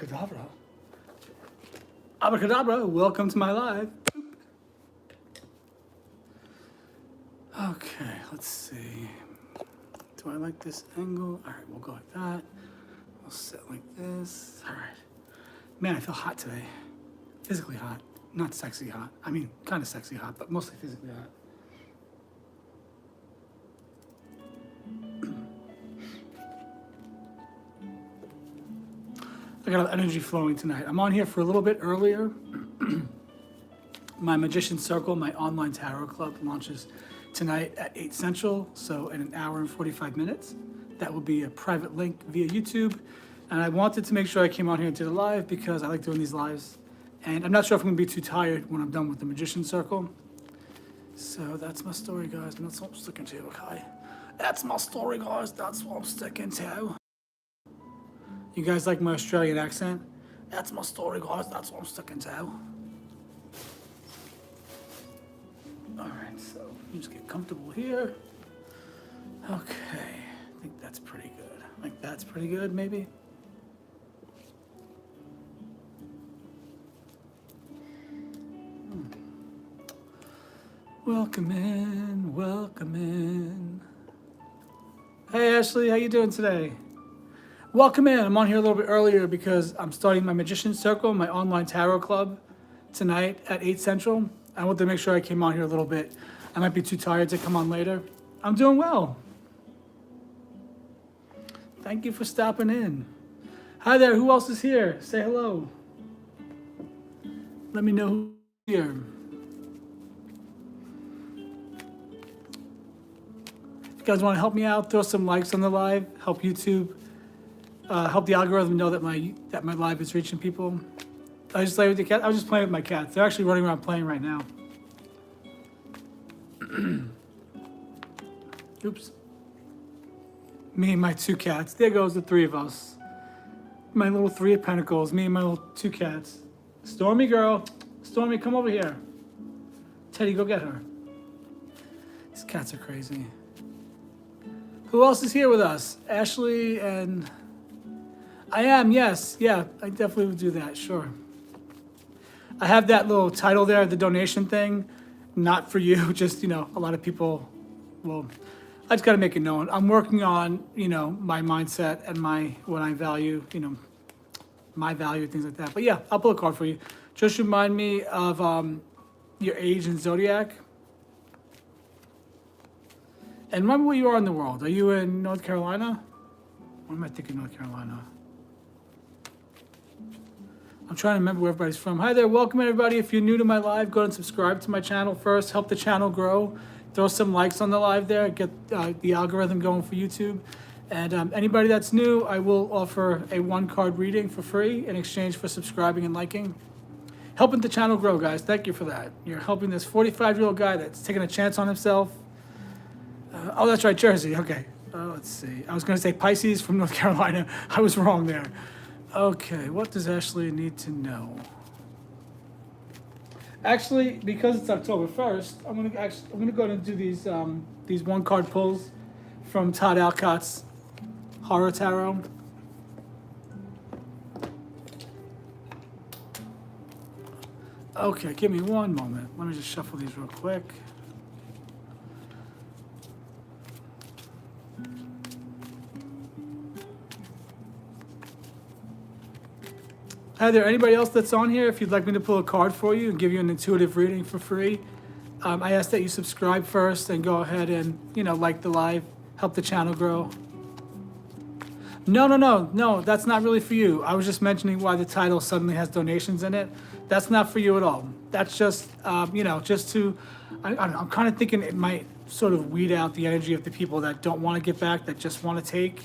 Abracadabra. Abracadabra, welcome to my live. Okay, let's see. Do I like this angle? All right, we'll go like that. We'll sit like this. All right. Man, I feel hot today. Physically hot, not sexy hot. I mean, kind of sexy hot, but mostly physically hot. I got energy flowing tonight. I'm on here for a little bit earlier. My Magician Circle, my online tarot club, launches tonight at 8 Central, so in an hour and 45 minutes. That will be a private link via YouTube. And I wanted to make sure I came on here and did a live because I like doing these lives. And I'm not sure if I'm gonna be too tired when I'm done with the Magician Circle. So that's my story, guys, and that's what I'm sticking to, okay? That's my story, guys, that's what I'm sticking to. You guys like my Australian accent? That's my story, guys, that's what I'm sticking to. All right, so you just get comfortable here. Okay, I think that's pretty good. I think that's pretty good, maybe. Welcome in, welcome in. Hey Ashley, how you doing today? Welcome in. I'm on here a little bit earlier because I'm starting my Magician Circle, my online tarot club, tonight at 8 Central. I wanted to make sure I came on here a little bit. I might be too tired to come on later. I'm doing well. Thank you for stopping in. Hi there, who else is here? Say hello. Let me know who's here. If you guys want to help me out, throw some likes on the live, help YouTube, help the algorithm know that my live is reaching people. I just play with the cat. I was just playing with my cats. They're actually running around playing right now. Oops. Me and my 2 cats. There goes the 3 of us. My little 3 of pentacles. Me and my little 2 cats. Stormy girl. Stormy, come over here. Teddy, go get her. These cats are crazy. Who else is here with us? Ashley and... I am, yes. Yeah, I definitely would do that, sure. I have that little title there, the donation thing. Not for you, just, a lot of people, well, I just got to make it known. I'm working on, my mindset and what I value, my value, things like that. But yeah, I'll pull a card for you. Just remind me of your age and zodiac. And remember where you are in the world. Are you in North Carolina? Or am I thinking North Carolina? I'm trying to remember where everybody's from. Hi there, welcome everybody. If you're new to my live, go and subscribe to my channel first. Help the channel grow. Throw some likes on the live there. Get the algorithm going for YouTube. And anybody that's new, I will offer a 1-card reading for free in exchange for subscribing and liking. Helping the channel grow, guys. Thank you for that. You're helping this 45-year-old guy that's taking a chance on himself. Oh, that's right, Jersey. Okay. Let's see. I was going to say Pisces from North Carolina. I was wrong there. Okay, what does Ashley need to know? Actually, because it's October 1st, I'm gonna go ahead and do these 1-card pulls from Todd Alcott's Horror Tarot. Okay, give me one moment. Let me just shuffle these real quick. Hi there, anybody else that's on here, if you'd like me to pull a card for you and give you an intuitive reading for free, I ask that you subscribe first and go ahead and, like the live, help the channel grow. No, that's not really for you. I was just mentioning why the title suddenly has donations in it. That's not for you at all. That's just, just to, I'm kind of thinking it might sort of weed out the energy of the people that don't want to give back, that just want to take.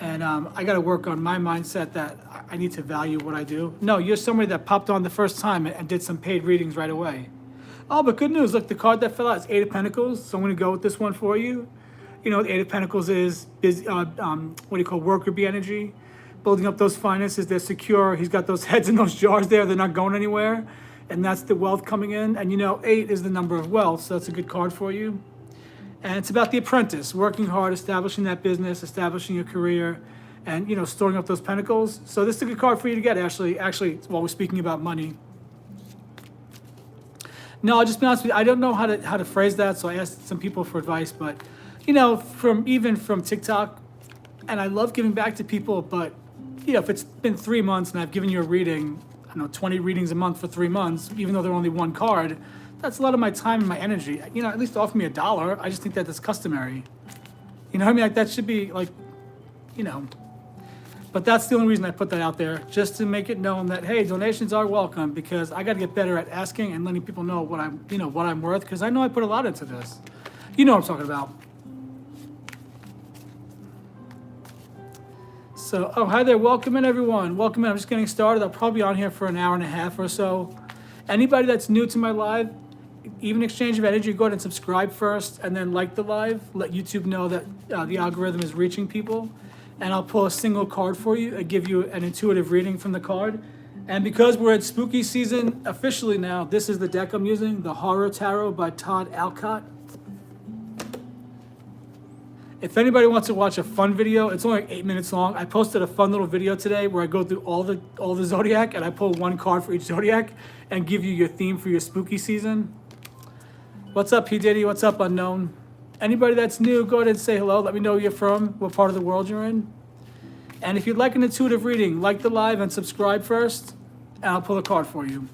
And I got to work on my mindset that I need to value what I do. No, you're somebody that popped on the first time and did some paid readings right away. Oh, but good news. Look, the card that fell out is 8 of Pentacles. So I'm going to go with this one for you. The 8 of Pentacles is busy, worker bee energy. Building up those finances. They're secure. He's got those heads in those jars there. They're not going anywhere. And that's the wealth coming in. And 8 is the number of wealth. So that's a good card for you. And it's about the apprentice, working hard, establishing that business, establishing your career, and, storing up those pentacles. So this is a good card for you to get, Ashley. Actually, while we're speaking about money. No, I'll just be honest with you. I don't know how to phrase that, so I asked some people for advice. But, from TikTok, and I love giving back to people, but, if it's been 3 months and I've given you a reading, 20 readings a month for 3 months, even though they're only one card, that's a lot of my time and my energy. At least offer me $1. I just think that that's customary. You know what I mean? Like, that should be, like, But that's the only reason I put that out there, just to make it known that, hey, donations are welcome, because I got to get better at asking and letting people know what I'm worth, because I know I put a lot into this. You know what I'm talking about. So, hi there. Welcome in, everyone. Welcome in. I'm just getting started. I'll probably be on here for an hour and a half or so. Anybody that's new to my live, even exchange of energy, go ahead and subscribe first and then like the live. Let YouTube know that the algorithm is reaching people. And I'll pull a single card for you and give you an intuitive reading from the card. And because we're at spooky season officially now, this is the deck I'm using, the Horror Tarot by Todd Alcott. If anybody wants to watch a fun video, it's only like 8 minutes long. I posted a fun little video today where I go through all the zodiac, and I pull one card for each zodiac and give you your theme for your spooky season. What's up, P. Diddy? What's up, Unknown? Anybody that's new, go ahead and say hello. Let me know where you're from, what part of the world you're in. And if you'd like an intuitive reading, like the live and subscribe first, and I'll pull a card for you.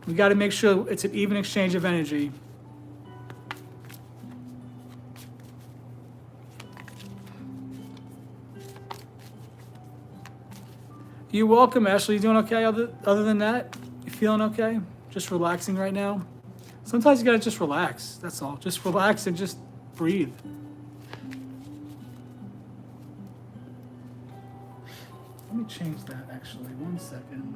We got to make sure it's an even exchange of energy. You're welcome, Ashley. You doing okay other than that? You feeling okay? Just relaxing right now? Sometimes you gotta just relax, that's all. Just relax and just breathe. Let me change that, actually. 1 second.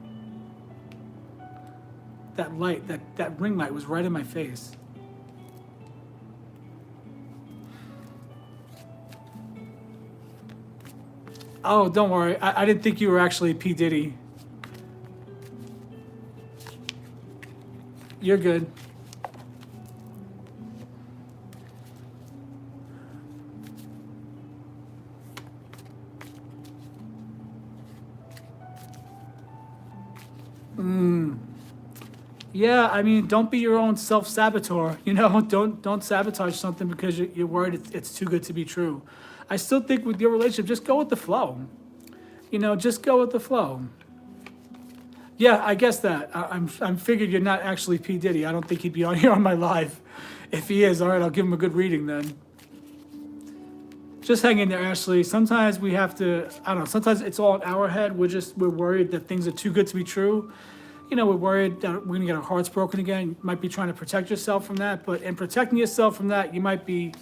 That light, that ring light was right in my face. Oh, don't worry. I didn't think you were actually P. Diddy. You're good. Yeah, I mean, don't be your own self-saboteur. Don't sabotage something because you're worried it's too good to be true. I still think with your relationship, just go with the flow. Just go with the flow. Yeah, I guess that. I'm figured you're not actually P. Diddy. I don't think he'd be on here on my live. If he is, all right, I'll give him a good reading then. Just hang in there, Ashley. Sometimes we have to, I don't know, sometimes it's all in our head. We're worried that things are too good to be true. We're worried that we're gonna get our hearts broken again. You might be trying to protect yourself from that, but in protecting yourself from that, you might be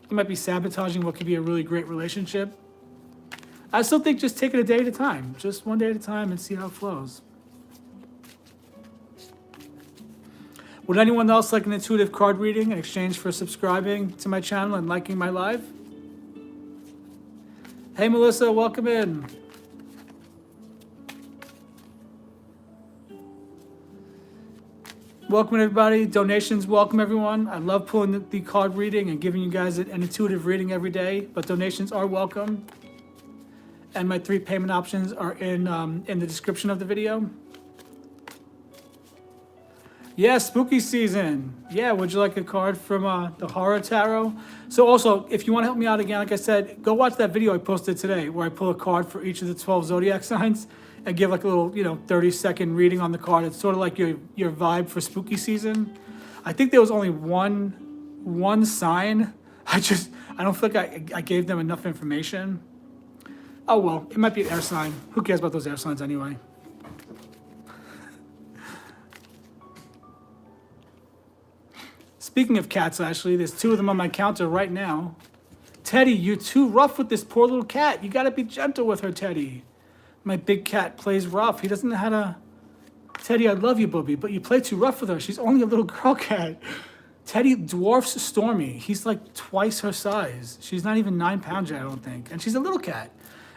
sabotaging what could be a really great relationship. I still think just take it a day at a time, just one day at a time, and see how it flows. Would anyone else like an intuitive card reading in exchange for subscribing to my channel and liking my live? Hey, Melissa, welcome in. Welcome, everybody. Donations, welcome, everyone. I love pulling the card reading and giving you guys an intuitive reading every day, but donations are welcome. And my 3 payment options are in the description of the video. Yeah, spooky season. Yeah, would you like a card from the Horror Tarot? So also, if you want to help me out again, like I said, go watch that video I posted today where I pull a card for each of the 12 zodiac signs and give like a little, 30-second reading on the card. It's sort of like your vibe for spooky season. I think there was only one sign. I don't feel like I gave them enough information. Oh, well, it might be an air sign. Who cares about those air signs anyway? Speaking of cats, actually, there's 2 of them on my counter right now. Teddy, you're too rough with this poor little cat. You gotta be gentle with her, Teddy. My big cat plays rough. He doesn't know how to... Teddy, I love you, Booby, but you play too rough with her. She's only a little girl cat. Teddy dwarfs Stormy. He's like twice her size. She's not even 9 pounds yet, I don't think. And she's a little cat.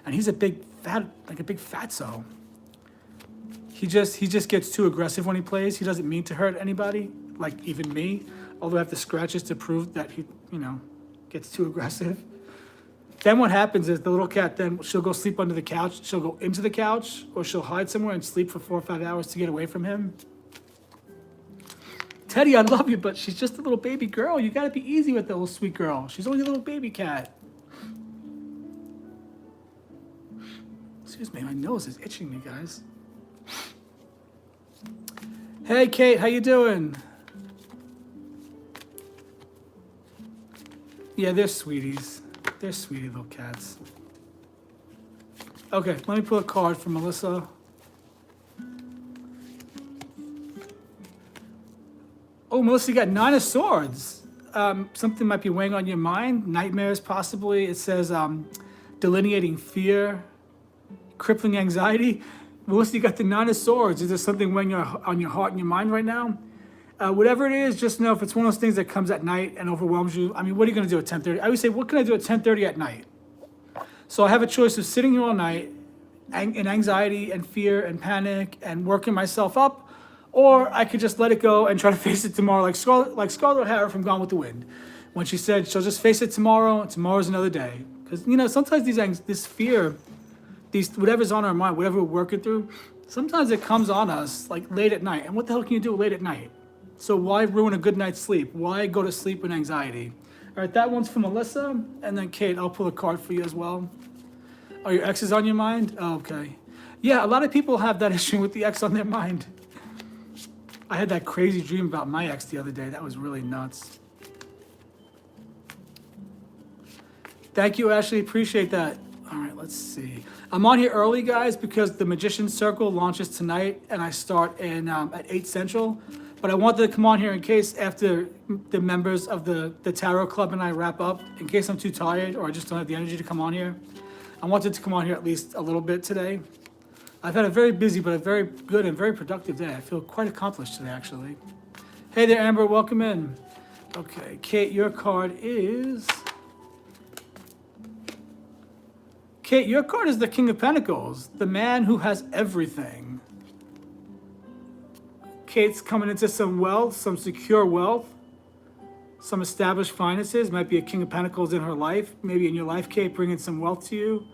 And he's a big fatso. He just gets too aggressive when he plays. He doesn't mean to hurt anybody, like even me. Although I have to scratch just to prove that he, gets too aggressive. Then what happens is the little cat, then she'll go sleep under the couch, she'll go into the couch, or she'll hide somewhere and sleep for 4 or 5 hours to get away from him. Teddy, I love you, but she's just a little baby girl. You gotta be easy with that little sweet girl. She's only a little baby cat. Excuse me, my nose is itching me, guys. Hey, Kate, how you doing? Yeah, they're sweeties. They're sweetie little cats. Okay, let me pull a card for Melissa. Oh, Melissa, you got 9 of Swords. Something might be weighing on your mind. Nightmares, possibly. It says delineating fear, crippling anxiety. Melissa, you got the 9 of Swords. Is there something weighing on your heart and your mind right now? Whatever it is, just know if it's one of those things that comes at night and overwhelms you. I mean, what are you going to do at 10:30? I would say, what can I do at 10:30 at night? So I have a choice of sitting here all night in anxiety and fear and panic and working myself up, or I could just let it go and try to face it tomorrow, like Scarlett O'Hara from Gone with the Wind, when she said she'll just face it tomorrow. And tomorrow's another day. Because sometimes this fear, whatever's on our mind, whatever we're working through, sometimes it comes on us like late at night. And what the hell can you do late at night? So why ruin a good night's sleep? Why go to sleep with anxiety? All right, that one's for Melissa. And then Kate, I'll pull a card for you as well. Oh, your ex is on your mind? Oh, okay. Yeah, a lot of people have that issue with the ex on their mind. I had that crazy dream about my ex the other day. That was really nuts. Thank you, Ashley. Appreciate that. All right, let's see. I'm on here early, guys, because the Magician's Circle launches tonight, and I start at 8 Central. But I wanted to come on here in case after the members of the Tarot Club and I wrap up, in case I'm too tired or I just don't have the energy to come on here. I wanted to come on here at least a little bit today. I've had a very busy but a very good and very productive day. I feel quite accomplished today, actually. Hey there, Amber. Welcome in. Okay, Kate, your card is... Kate, your card is the King of Pentacles, the man who has everything. Kate's coming into some wealth, some secure wealth, some established finances. Might be a King of Pentacles in her life. Maybe in your life, Kate, bringing some wealth to you.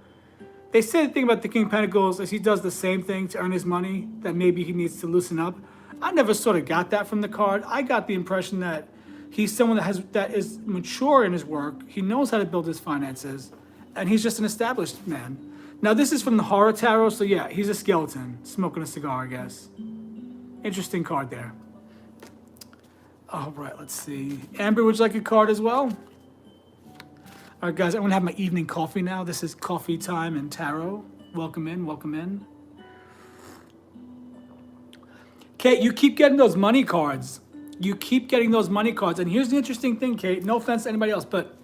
They say the thing about the King of Pentacles is he does the same thing to earn his money, that maybe he needs to loosen up. I never sort of got that from the card. I got the impression that he's someone that is mature in his work. He knows how to build his finances, and he's just an established man. Now, this is from the Horror Tarot, so yeah, he's a skeleton smoking a cigar, I guess. Interesting card there. All right, let's see. Amber, would you like a card as well? All right, guys, I'm going to have my evening coffee now. This is coffee time and tarot. Welcome in, welcome in. Kate, you keep getting those money cards. You keep getting those money cards. And here's the interesting thing, Kate. No offense to anybody else, but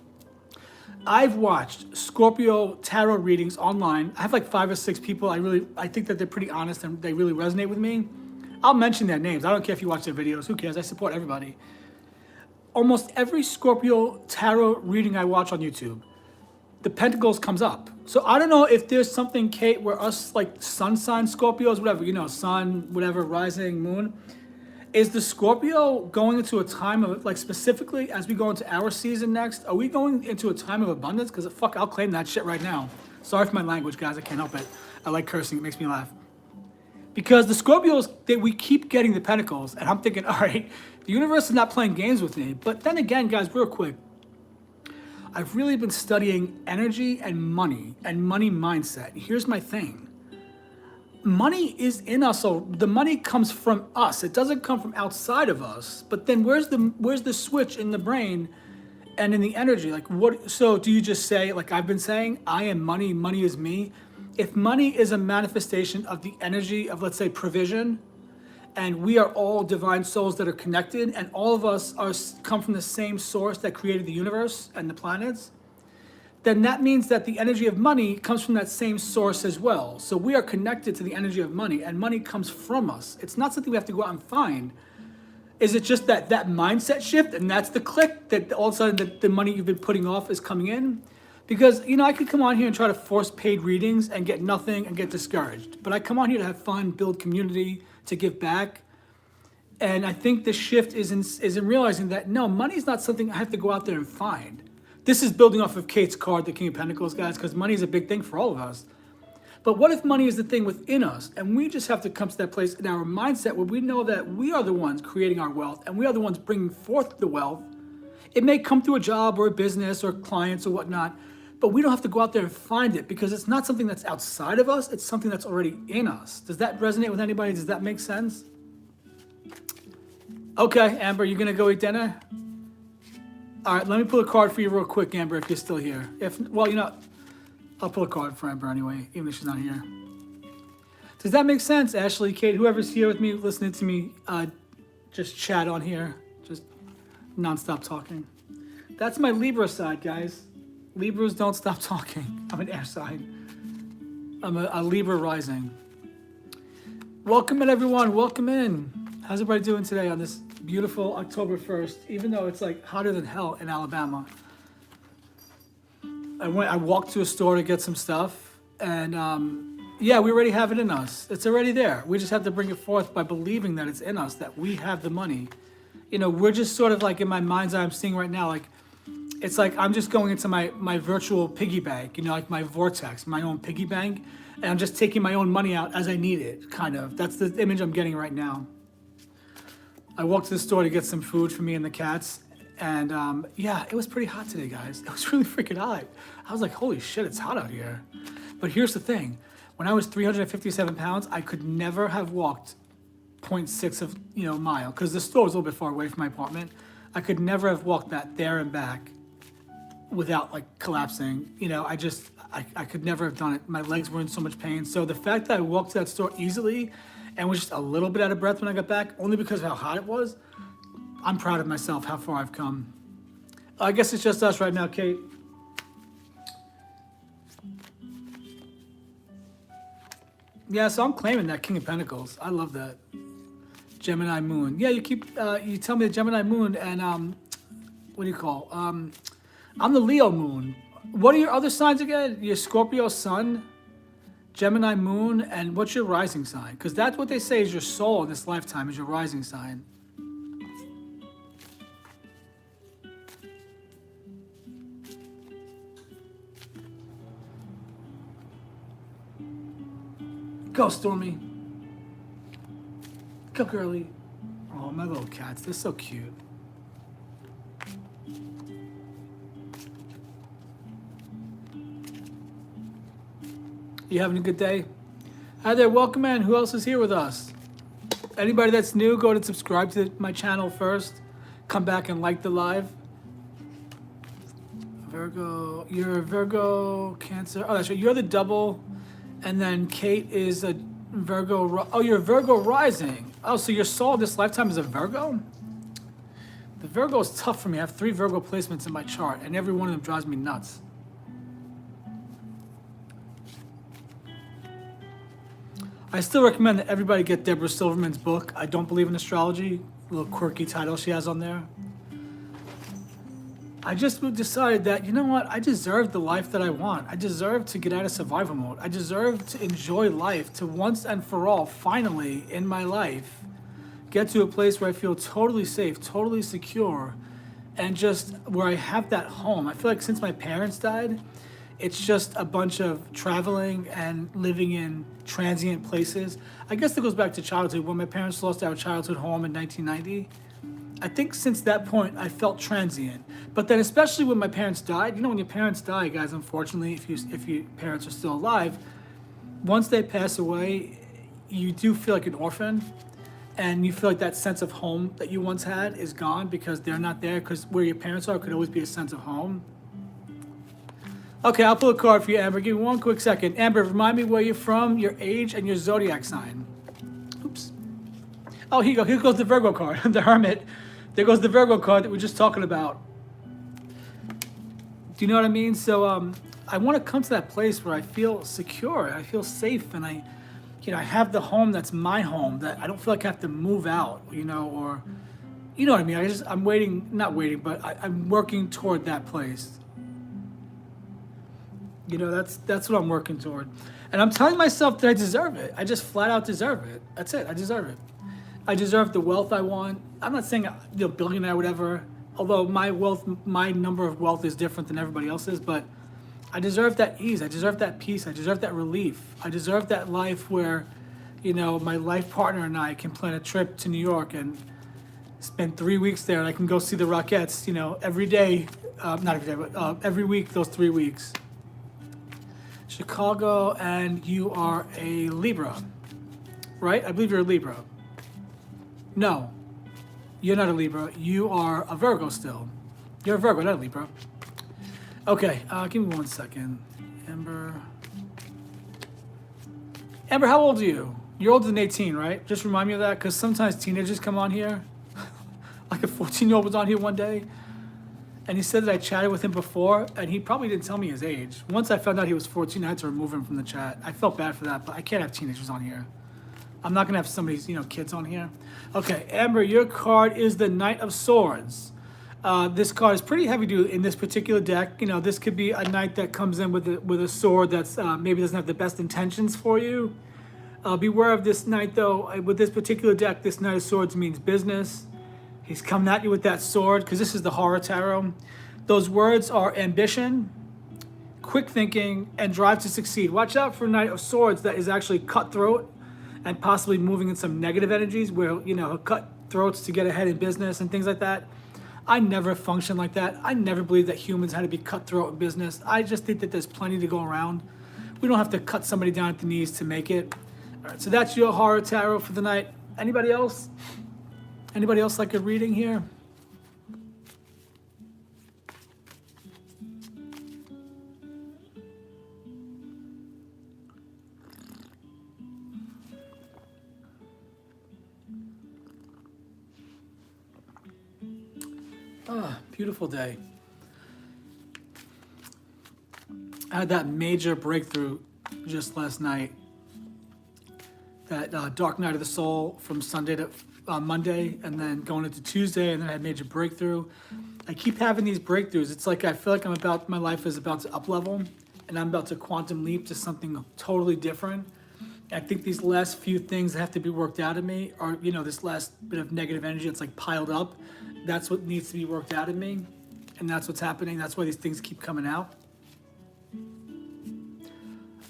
I've watched Scorpio tarot readings online. I have like 5 or 6 people. I think that they're pretty honest and they really resonate with me. I'll mention their names. I don't care if you watch their videos. Who cares? I support everybody. Almost every Scorpio tarot reading I watch on YouTube, the Pentacles comes up. So I don't know if there's something, Kate, where us like sun sign Scorpios, whatever, sun, whatever, rising, moon, is the Scorpio going into a time of, like specifically as we go into our season next, are we going into a time of abundance? Because fuck, I'll claim that shit right now. Sorry for my language, guys. I can't help it. I like cursing. It makes me laugh. Because the Scorpios, we keep getting the Pentacles, and I'm thinking, all right, the universe is not playing games with me. But then again, guys, real quick, I've really been studying energy and money mindset. Here's my thing. Money is in us, so the money comes from us. It doesn't come from outside of us. But then where's the switch in the brain and in the energy? Like what? So do you just say, like I've been saying, I am money, money is me? If money is a manifestation of the energy of, let's say, provision, and we are all divine souls that are connected, and all of us come from the same source that created the universe and the planets, then that means that the energy of money comes from that same source as well. So we are connected to the energy of money, and money comes from us. It's not something we have to go out and find. Is it just that mindset shift, and that's the click, that all of a sudden the money you've been putting off is coming in? Because, I could come on here and try to force paid readings and get nothing and get discouraged. But I come on here to have fun, build community, to give back. And I think the shift is in realizing that, no, money is not something I have to go out there and find. This is building off of Kate's card, the King of Pentacles, guys, because money is a big thing for all of us. But what if money is the thing within us, and we just have to come to that place in our mindset where we know that we are the ones creating our wealth, and we are the ones bringing forth the wealth. It may come through a job or a business or clients or whatnot, but we don't have to go out there and find it because it's not something that's outside of us. It's something that's already in us. Does that resonate with anybody? Does that make sense? Okay, Amber, you gonna go eat dinner? All right, let me pull a card for you real quick, Amber, if you're still here. Well, I'll pull a card for Amber anyway, even if she's not here. Does that make sense, Ashley, Kate, whoever's here with me, listening to me, just chat on here, just nonstop talking. That's my Libra side, guys. Libras don't stop talking. I'm an air sign. I'm a Libra rising. Welcome in, everyone. Welcome in. How's everybody doing today on this beautiful October 1st, even though it's like hotter than hell in Alabama? I walked to a store to get some stuff, and yeah, we already have it in us. It's already there. We just have to bring it forth by believing that it's in us, that we have the money. We're just sort of like in my mind's eye, I'm seeing right now, like, it's like I'm just going into my virtual piggy bank, like my vortex, my own piggy bank, and I'm just taking my own money out as I need it, kind of. That's the image I'm getting right now. I walked to the store to get some food for me and the cats, and yeah, it was pretty hot today, guys. It was really freaking hot. I was like, holy shit, it's hot out here. But here's the thing. When I was 357 pounds, I could never have walked 0.6 of, mile, because the store was a little bit far away from my apartment. I could never have walked that there and back without like collapsing. I could never have done it. My legs were in so much pain. So the fact that I walked to that store easily and was just a little bit out of breath when I got back, only because of how hot it was, I'm proud of myself, how far I've come. I guess it's just us right now, Kate. Yeah, so I'm claiming that King of Pentacles. I love that. Gemini Moon. Yeah, you tell me the Gemini Moon, and what do you call? I'm the Leo Moon. What are your other signs again? Your Scorpio Sun, Gemini Moon, and what's your rising sign? Because that's what they say is your soul in this lifetime, is your rising sign. Go, Stormy. Go, girly. Oh, my little cats. They're so cute. You having a good day? Hi there. Welcome in. Who else is here with us? Anybody that's new, go to subscribe to my channel first. Come back and like the live. Virgo. You're a Virgo, Cancer. Oh, that's right. You're the double. And then Kate is a Virgo. Oh, you're a Virgo rising. Oh, so your soul this lifetime is a Virgo? The Virgo is tough for me. I have 3 Virgo placements in my chart, and every one of them drives me nuts. I still recommend that everybody get Deborah Silverman's book, I Don't Believe in Astrology. A little quirky title she has on there. I just decided that, you know what, I deserve the life that I want. I deserve to get out of survival mode. I deserve to enjoy life, to once and for all, finally, in my life, get to a place where I feel totally safe, totally secure, and just where I have that home. I feel like since my parents died, it's just a bunch of traveling and living in transient places. I guess that goes back to childhood. When my parents lost our childhood home in 1990, I think since that point, I felt transient. But then especially when my parents died, when your parents die, guys, unfortunately, if your parents are still alive, once they pass away, you do feel like an orphan. And you feel like that sense of home that you once had is gone because they're not there, because where your parents are could always be a sense of home. Okay, I'll pull a card for you, Amber. Give me one quick second. Amber, remind me where you're from, your age, and your zodiac sign. Oops. Oh, here you go. Here goes the Virgo card, the Hermit. There goes the Virgo card that we were just talking about. Do you know what I mean? So I want to come to that place where I feel secure, I feel safe, and I have the home that's my home, that I don't feel like I have to move out, or, you know what I mean? I'm waiting, not waiting, but I'm working toward that place. That's what I'm working toward. And I'm telling myself that I deserve it. I just flat out deserve it. That's it. I deserve it. I deserve the wealth I want. I'm not saying, billionaire or whatever. although my number of wealth is different than everybody else's, but I deserve that ease. I deserve that peace. I deserve that relief. I deserve that life where, my life partner and I can plan a trip to New York and spend 3 weeks there, and I can go see the Rockettes, every day, not every day, but every week, those 3 weeks. Chicago, and you are a Libra, right? I believe you're a Libra. No, you're not a Libra. You are a Virgo still. You're a Virgo, not a Libra. Okay, give me 1 second. Amber, how old are you? You're older than 18, right? Just remind me of that, because sometimes teenagers come on here. Like a 14-year-old was on here one day, and he said that I chatted with him before, and he probably didn't tell me his age. Once I found out he was 14, I had to remove him from the chat. I felt bad for that, but I can't have teenagers on here. I'm not gonna have somebody's, kids on here. Okay, Amber, your card is the Knight of Swords. This card is pretty heavy duty in this particular deck. This could be a knight that comes in with a sword that's maybe doesn't have the best intentions for you. Beware of this knight, though. With this particular deck, this Knight of Swords means business. He's coming at you with that sword, because this is the Horror Tarot. Those words are ambition, quick thinking, and drive to succeed. Watch out for Knight of Swords that is actually cutthroat and possibly moving in some negative energies where, he'll cut throats to get ahead in business and things like that. I never function like that. I never believed that humans had to be cutthroat in business. I just think that there's plenty to go around. We don't have to cut somebody down at the knees to make it. All right, so that's your Horror Tarot for the night. Anybody else? Anybody else like a reading here? Ah, beautiful day. I had that major breakthrough just last night. That dark night of the soul from Sunday to Monday, and then going into Tuesday, and then I had major breakthrough. I keep having these breakthroughs. It's like I feel like my life is about to up level, and I'm about to quantum leap to something totally different. I think these last few things that have to be worked out of me are, this last bit of negative energy that's like piled up. That's what needs to be worked out of me, and that's what's happening. That's why these things keep coming out.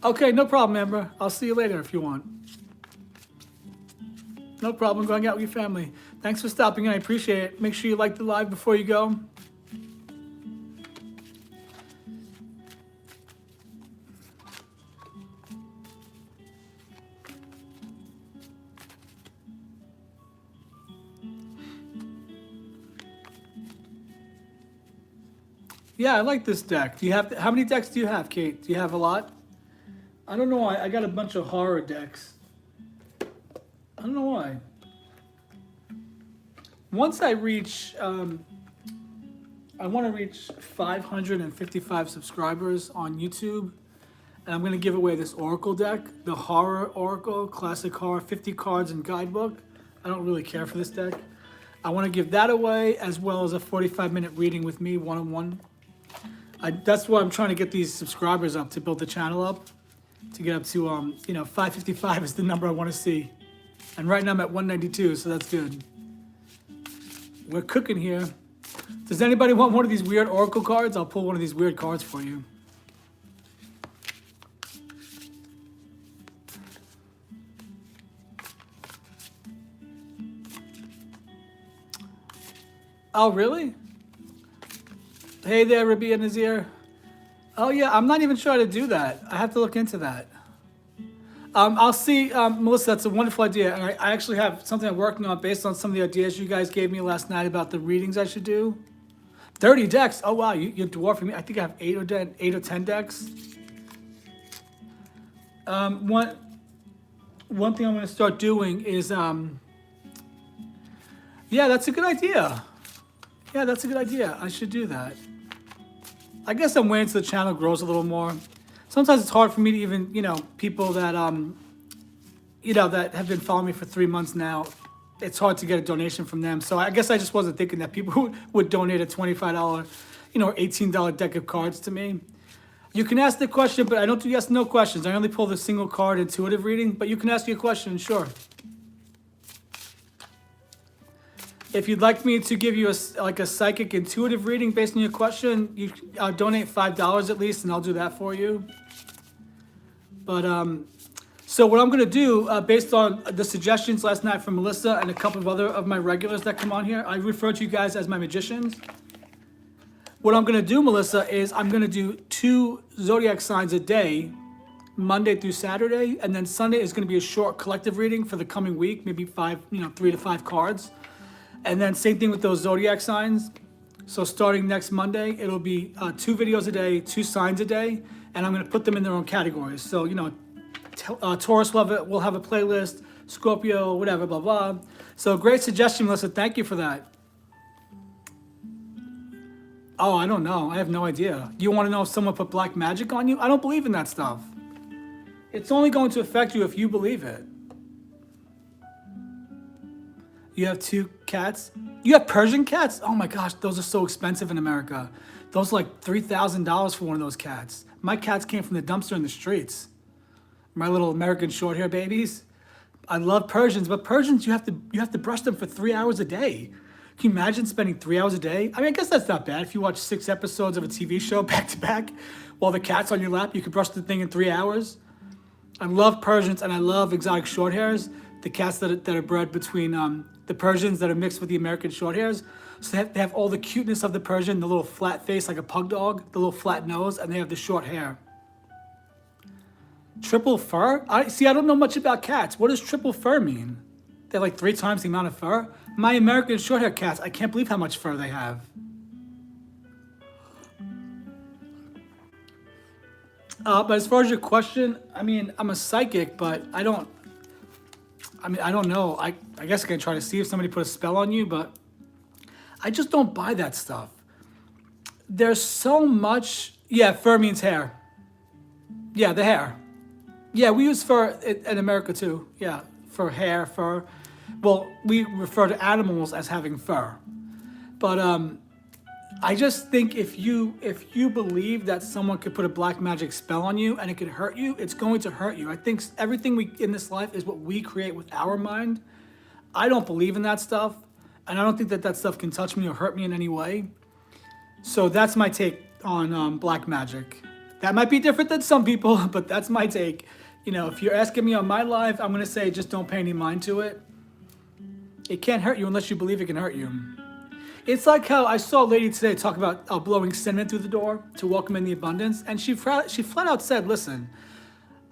Okay, no problem, Amber. I'll see you later if you want. No problem. Going out with your family. Thanks for stopping in. I appreciate it. Make sure you like the live before you go. Yeah, I like this deck. Do you have? How many decks do you have, Kate? Do you have a lot? I don't know why. I got a bunch of horror decks. I don't know why. Once I reach, I want to reach 555 subscribers on YouTube, and I'm going to give away this Oracle deck, the Horror Oracle, Classic Horror, 50 cards and guidebook. I don't really care for this deck. I want to give that away, as well as a 45-minute reading with me, one-on-one. That's why I'm trying to get these subscribers up, to build the channel up, to get up to, 555 is the number I want to see. And right now I'm at 192, so that's good. We're cooking here. Does anybody want one of these weird Oracle cards? I'll pull one of these weird cards for you. Oh, really? Hey there, Rabia Nazir. Oh, yeah, I'm not even sure how to do that. I have to look into that. I'll see, Melissa, that's a wonderful idea. And I actually have something I'm working on based on some of the ideas you guys gave me last night about the readings I should do. 30 decks. Oh, wow, you're dwarfing me. I think I have 8 or 10 decks. One thing I'm going to start doing is, yeah, that's a good idea. Yeah, that's a good idea. I should do that. I guess I'm waiting until the channel grows a little more. Sometimes it's hard for me to even, people that, that have been following me for 3 months now, it's hard to get a donation from them. So I guess I just wasn't thinking that people would donate a $25, or $18 deck of cards to me. You can ask the question, but I don't do yes, no questions. I only pull the single card intuitive reading, but you can ask me a question, sure. If you'd like me to give you like a psychic intuitive reading based on your question, you donate $5 at least, and I'll do that for you. But so what I'm gonna do, based on the suggestions last night from Melissa and a couple of other of my regulars that come on here, I refer to you guys as my magicians. What I'm gonna do, Melissa, is I'm gonna do 2 zodiac signs a day, Monday through Saturday, and then Sunday is gonna be a short collective reading for the coming week, maybe 3 to 5 cards. And then same thing with those zodiac signs. So starting next Monday, it'll be 2 videos a day, 2 signs a day, and I'm gonna put them in their own categories. So, Taurus will have a playlist, Scorpio, whatever, blah, blah. So great suggestion, Melissa, thank you for that. Oh, I don't know, I have no idea. You wanna know if someone put black magic on you? I don't believe in that stuff. It's only going to affect you if you believe it. You have 2 cats? You have Persian cats? Oh my gosh, those are so expensive in America. Those are like $3,000 for one of those cats. My cats came from the dumpster in the streets. My little American short hair babies. I love Persians, but Persians, you have to brush them for 3 hours a day. Can you imagine spending 3 hours a day? I mean, I guess that's not bad. If you watch 6 episodes of a TV show back to back while the cat's on your lap, you could brush the thing in 3 hours. I love Persians and I love exotic short hairs. The cats that are bred between the Persians that are mixed with the American short hairs. So they have all the cuteness of the Persian, the little flat face like a pug dog, the little flat nose, and they have the short hair. Triple fur? I don't know much about cats. What does triple fur mean? They have like 3 times the amount of fur? My American short hair cats, I can't believe how much fur they have. But as far as your question, I mean, I'm a psychic, but I don't know. I guess I can try to see if somebody put a spell on you, but I just don't buy that stuff. There's so much. Yeah, fur means hair. Yeah, the hair. Yeah, we use fur in America too. Yeah, for hair, fur. Well, we refer to animals as having fur. But I just think if you believe that someone could put a black magic spell on you and it could hurt you, it's going to hurt you. I think everything in this life is what we create with our mind. I don't believe in that stuff, and I don't think that stuff can touch me or hurt me in any way. So that's my take on black magic. That might be different than some people, but that's my take. If you're asking me on my life, I'm gonna say just don't pay any mind to it. It can't hurt you unless you believe it can hurt you. It's like how I saw a lady today talk about blowing cinnamon through the door to welcome in the abundance. And she flat out said, listen,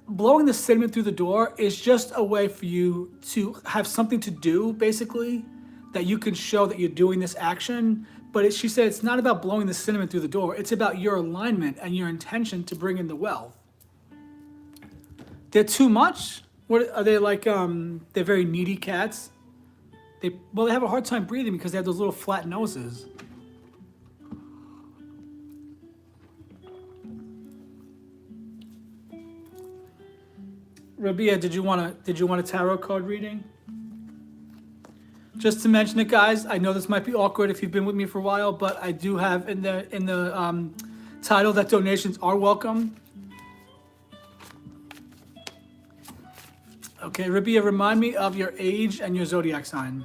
blowing the cinnamon through the door is just a way for you to have something to do, basically, that you can show that you're doing this action. But she said it's not about blowing the cinnamon through the door. It's about your alignment and your intention to bring in the wealth. They're too much? What are they like? They're very needy cats. They have a hard time breathing because they have those little flat noses. Rabia, did you want a tarot card reading? Just to mention it, guys, I know this might be awkward if you've been with me for a while, but I do have in the title that donations are welcome. Okay, Rabia, remind me of your age and your zodiac sign.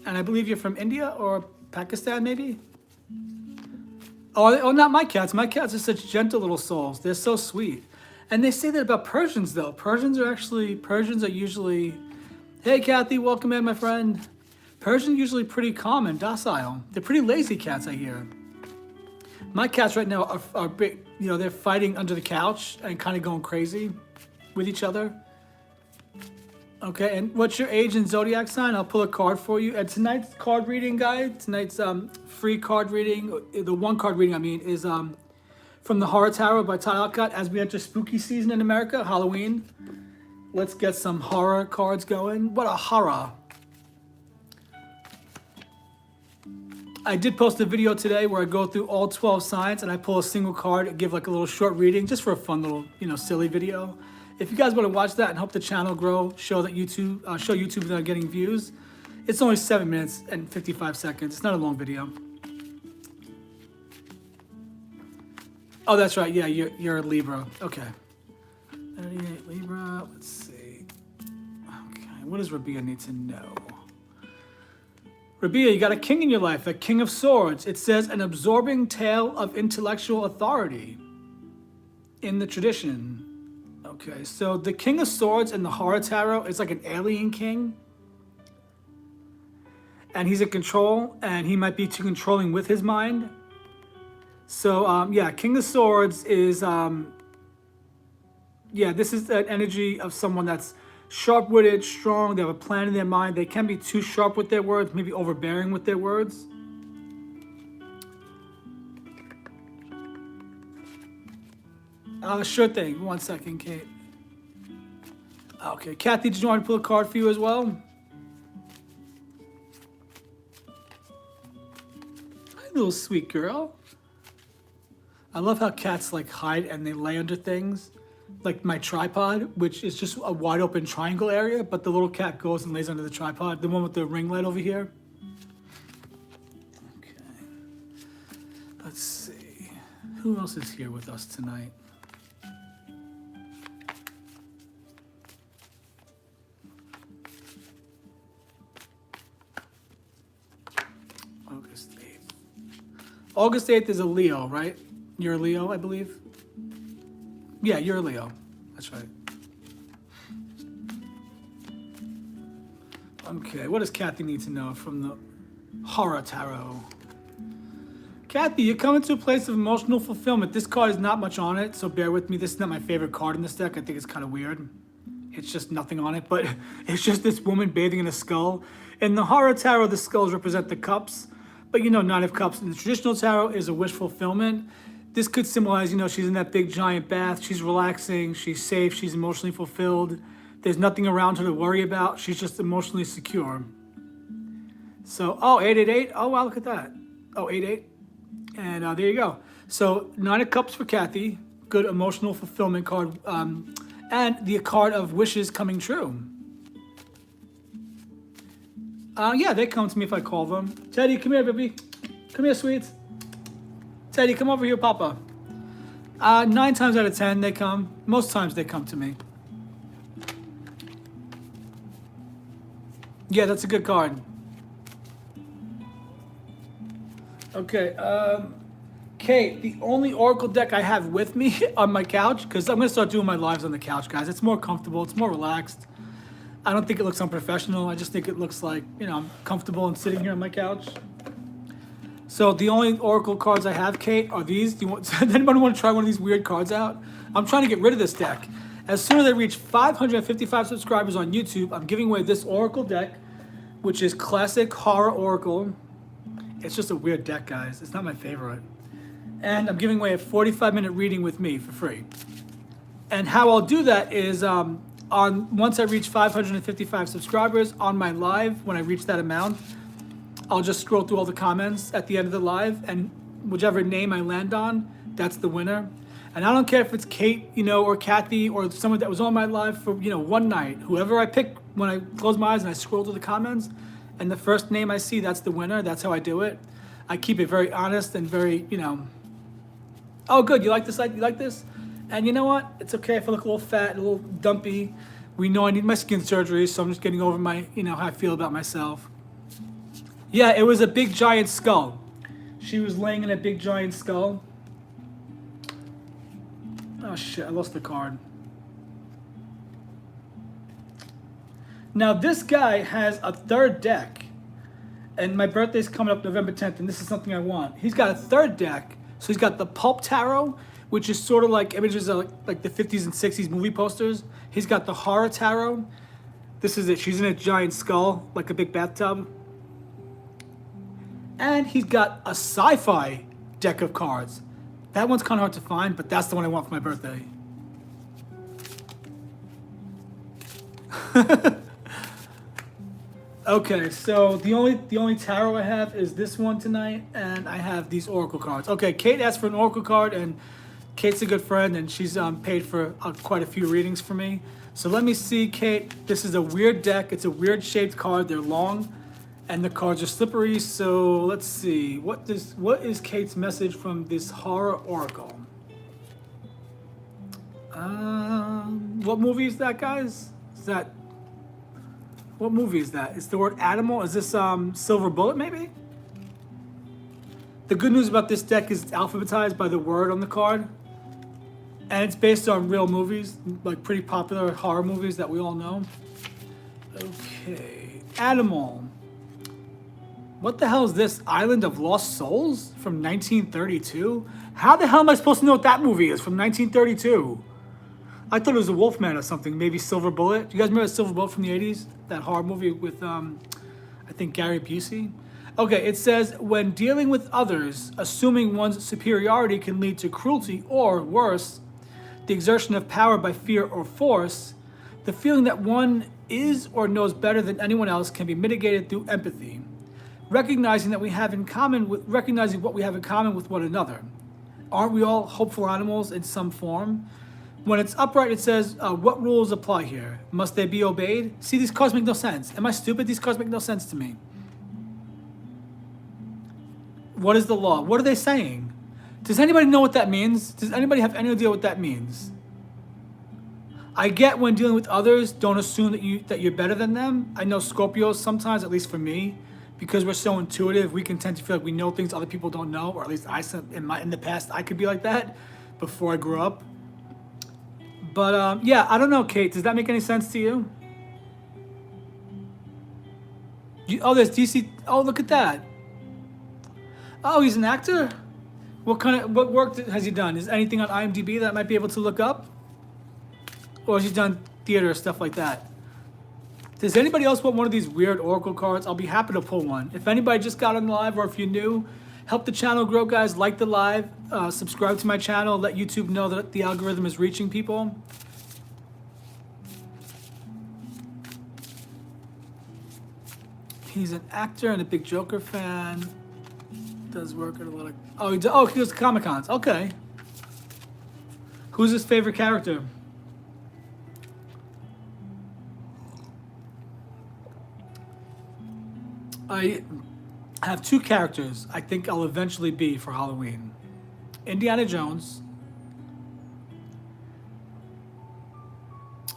And I believe you're from India or Pakistan, maybe? Oh, not my cats. My cats are such gentle little souls. They're so sweet. And they say that about Persians, though. Persians are usually, hey, Kathy, welcome in, my friend. Persians are usually pretty calm and docile. They're pretty lazy cats, I hear. My cats right now are big, they're fighting under the couch and kind of going crazy with each other. Okay, and what's your age and zodiac sign? I'll pull a card for you. And tonight's card reading, guide, tonight's free card reading, the one card reading, is from the Horror Tarot by Ty Alcott. As we enter spooky season in America, Halloween, let's get some horror cards going. What a horror. I did post a video today where I go through all 12 signs and I pull a single card and give like a little short reading just for a fun little, silly video. If you guys want to watch that and help the channel grow, show YouTube that I'm getting views, it's only 7 minutes and 55 seconds. It's not a long video. Oh, that's right. Yeah, you're a Libra. Okay. 38 Libra. Let's see. Okay. What does Rabia need to know? Rabia, you got a king in your life, a king of swords. It says an absorbing tale of intellectual authority in the tradition. Okay, so the king of swords in the horror tarot is like an alien king. And he's in control, and he might be too controlling with his mind. So, yeah, king of swords is, yeah, this is an energy of someone that's sharp-witted, strong, they have a plan in their mind. They can be too sharp with their words, maybe overbearing with their words. Sure thing. 1 second, Kate. Okay, Kathy, did you want to pull a card for you as well? Hi, little sweet girl. I love how cats like hide and they lay under things. Like my tripod, which is just a wide open triangle area, but the little cat goes and lays under the tripod. The one with the ring light over here. Okay. Let's see. Who else is here with us tonight? August 8th. August 8th is a Leo, right? You're a Leo, I believe. Yeah, you're a Leo. That's right. Okay, what does Kathy need to know from the Horror Tarot? Kathy, you're coming to a place of emotional fulfillment. This card is not much on it, so bear with me. This is not my favorite card in this deck. I think it's kind of weird. It's just nothing on it, but it's just this woman bathing in a skull. In the Horror Tarot, the skulls represent the cups. But you know, Nine of Cups in the traditional tarot is a wish fulfillment. This could symbolize, you know, she's in that big giant bath, she's relaxing, she's safe, she's emotionally fulfilled. There's nothing around her to worry about. She's just emotionally secure. So, oh, 888. Oh, wow, look at that. Oh, 88. And there you go. So, Nine of Cups for Kathy. Good emotional fulfillment card. And the card of wishes coming true. Yeah, they come to me if I call them. Teddy, come here, baby. Come here, sweets. Teddy, come over here, Papa. 9 times out of 10, they come. Most times they come to me. Yeah, that's a good card. Okay, Kate, the only Oracle deck I have with me on my couch, because I'm going to start doing my lives on the couch, guys. It's more comfortable. It's more relaxed. I don't think it looks unprofessional. I just think it looks like, you know, I'm comfortable in sitting here on my couch. So the only Oracle cards I have, Kate, are these. Do you want, does anybody want to try one of these weird cards out? I'm trying to get rid of this deck. As soon as I reach 555 subscribers on YouTube, I'm giving away this Oracle deck, which is Classic Horror Oracle. It's just a weird deck, guys. It's not my favorite. And I'm giving away a 45-minute reading with me for free. And how I'll do that is once I reach 555 subscribers on my live, when I reach that amount, I'll just scroll through all the comments at the end of the live, and whichever name I land on, that's the winner. And I don't care if it's Kate, you know, or Kathy, or someone that was on my live for, you know, one night. Whoever I pick, when I close my eyes and I scroll through the comments, and the first name I see, that's the winner. That's how I do it. I keep it very honest and very, you know. Oh, good. You like this? You like this? And you know what? It's okay if I look a little fat, a little dumpy. We know I need my skin surgery, so I'm just getting over my, you know, how I feel about myself. Yeah, it was a big giant skull. She was laying in a big giant skull. Oh shit, I lost the card. Now this guy has a third deck. And my birthday's coming up November 10th, and this is something I want. He's got a third deck. So he's got the Pulp Tarot, which is sort of like images of like the 50s and 60s movie posters. He's got the Horror Tarot. This is it. She's in a giant skull, like a big bathtub. And he's got a sci-fi deck of cards. That one's kind of hard to find, but that's the one I want for my birthday. Okay, so the only tarot I have is this one tonight, and I have these Oracle cards. Okay, Kate asked for an Oracle card, and Kate's a good friend, and she's paid for quite a few readings for me. So let me see, Kate. This is a weird deck. It's a weird shaped card. They're long. And the cards are slippery, so let's see. What is Kate's message from this Horror Oracle? What movie is that, guys? Is that What movie is that? It's the word animal. Is this Silver Bullet maybe? The good news about this deck is it's alphabetized by the word on the card. And it's based on real movies, like pretty popular horror movies that we all know. Okay. Animal. What the hell is this? Island of Lost Souls from 1932? How the hell am I supposed to know what that movie is from 1932? I thought it was a Wolfman or something, maybe Silver Bullet. Do you guys remember Silver Bullet from the 80s? That horror movie with, I think, Gary Busey? Okay, it says, when dealing with others, assuming one's superiority can lead to cruelty or, worse, the exertion of power by fear or force, the feeling that one is or knows better than anyone else can be mitigated through empathy, recognizing what we have in common with one another. Aren't we all hopeful animals in some form? When it's upright, it says, what rules apply here? Must they be obeyed? See, these cards make no sense. Am I stupid? These cards make no sense to me. What is the law? What are they saying? Does anybody know what that means? Does anybody have any idea what that means? I get when dealing with others, don't assume that you're better than them. I know Scorpios sometimes, at least for me, because we're so intuitive, we can tend to feel like we know things other people don't know, or at least in the past I could be like that before I grew up. But yeah, I don't know, Kate. Does that make any sense to you? Oh, there's DC. Oh, look at that. Oh, he's an actor? What work has he done? Is anything on IMDb that I might be able to look up? Or has he done theater, stuff like that? Does anybody else want one of these weird Oracle cards? I'll be happy to pull one. If anybody just got on the live or if you're new, help the channel grow, guys. Like the live, subscribe to my channel, let YouTube know that the algorithm is reaching people. He's an actor and a big Joker fan. Does work at a lot of... he goes to Comic-Cons. Okay. Who's his favorite character? I have two characters I think I'll eventually be for Halloween. Indiana Jones.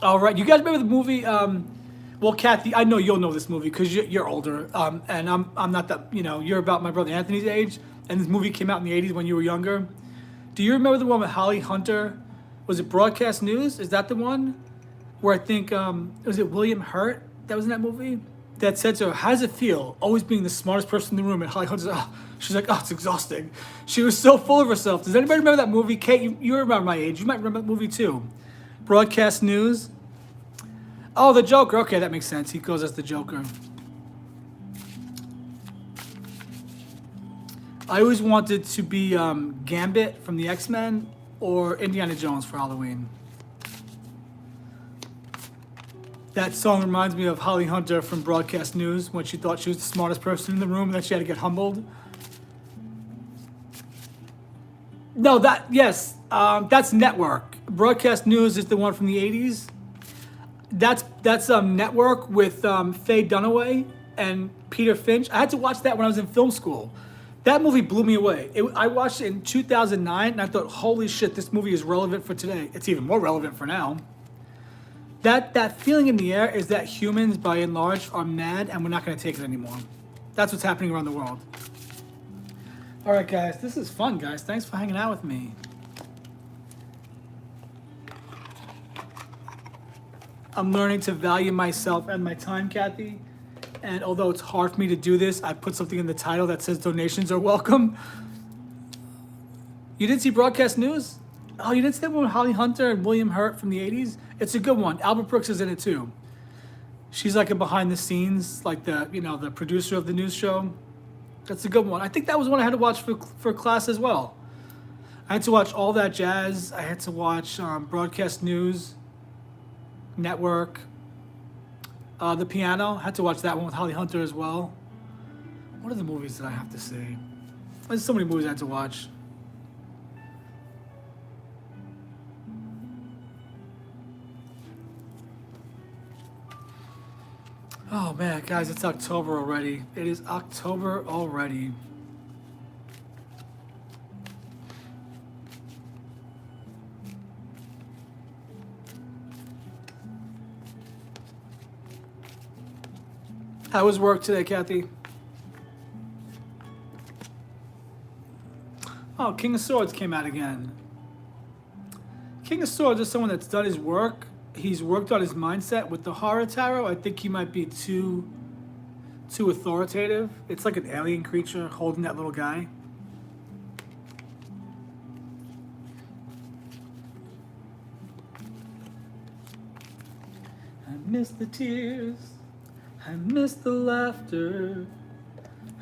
All right, you guys remember the movie? Well, Kathy, I know you'll know this movie because you're older, and I'm not that. You're about my brother Anthony's age, and this movie came out in the '80s when you were younger. Do you remember the one with Holly Hunter? Was it Broadcast News? Is that the one where I think was it William Hurt that was in that movie? That said to her, how does it feel always being the smartest person in the room? And Holly Hunter's she's like, it's exhausting. She was so full of herself. Does anybody remember that movie? Kate, you're about my age. You might remember that movie too. Broadcast News. Oh, the Joker. Okay, that makes sense. He goes as the Joker. I always wanted to be Gambit from the X-Men or Indiana Jones for Halloween. That song reminds me of Holly Hunter from Broadcast News when she thought she was the smartest person in the room and then she had to get humbled. No, that's Network. Broadcast News is the one from the 80s. That's Network with Faye Dunaway and Peter Finch. I had to watch that when I was in film school. That movie blew me away. I watched it in 2009 and I thought, holy shit, this movie is relevant for today. It's even more relevant for now. That feeling in the air is that humans, by and large, are mad and we're not going to take it anymore. That's what's happening around the world. All right, guys. This is fun, guys. Thanks for hanging out with me. I'm learning to value myself and my time, Kathy. And although it's hard for me to do this, I put something in the title that says donations are welcome. You didn't see Broadcast News? Oh, you didn't see that one with Holly Hunter and William Hurt from the 80s? It's a good one. Albert Brooks is in it too. She's like a behind the scenes, like the producer of the news show. That's a good one. I think that was one I had to watch for class as well. I had to watch All That Jazz. I had to watch Broadcast News, Network, The Piano. I had to watch that one with Holly Hunter as well. What are the movies that I have to see? There's so many movies I had to watch. Oh man, guys, it's October already. It is October already. How was work today, Kathy? Oh, King of Swords came out again. King of Swords is someone that's done his work. He's worked on his mindset. With the Horror Tarot, I think he might be too authoritative. It's like an alien creature holding that little guy. I miss the tears. I miss the laughter.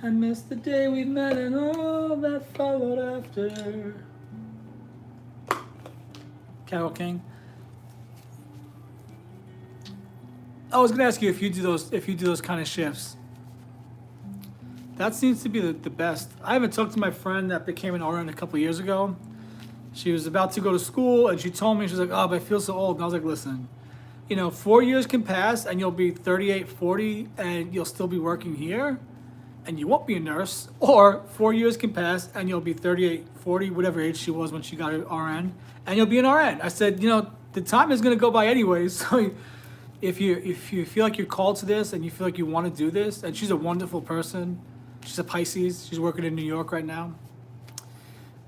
I miss the day we met and all that followed after. Carol King. I was gonna ask you if you do those kind of shifts. That seems to be the best. I haven't talked to my friend that became an RN a couple of years ago. She was about to go to school and she told me, she's like, oh, but I feel so old. And I was like, listen, 4 years can pass and you'll be 38, 40 and you'll still be working here and you won't be a nurse. Or 4 years can pass and you'll be 38, 40, whatever age she was when she got her RN, and you'll be an RN. I said, the time is gonna go by anyways. So if you feel like you're called to this and you feel like you want to do this, and she's a wonderful person. She's a Pisces. She's working in New York right now.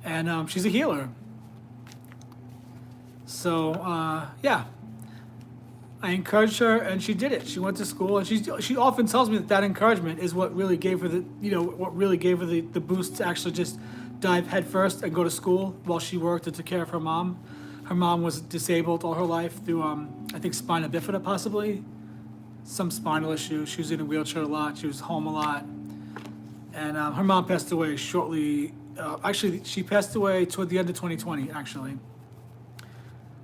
And she's a healer. So, yeah. I encouraged her, and she did it. She went to school, and she often tells me that encouragement is what really gave her the boost to actually just dive headfirst and go to school while she worked and took care of her mom. Her mom was disabled all her life through, I think, spina bifida, possibly. Some spinal issue. She was in a wheelchair a lot. She was home a lot. And her mom passed away shortly. Actually, she passed away toward the end of 2020, actually.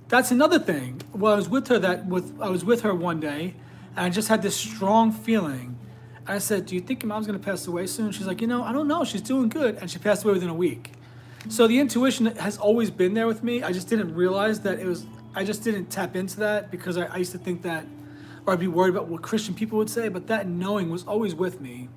That's another thing. Well, I was with her one day, and I just had this strong feeling. And I said, do you think your mom's going to pass away soon? She's like, I don't know. She's doing good. And she passed away within a week. So the intuition has always been there with me. I just didn't realize that I just didn't tap into that because I used to think that, or I'd be worried about what Christian people would say, but that knowing was always with me.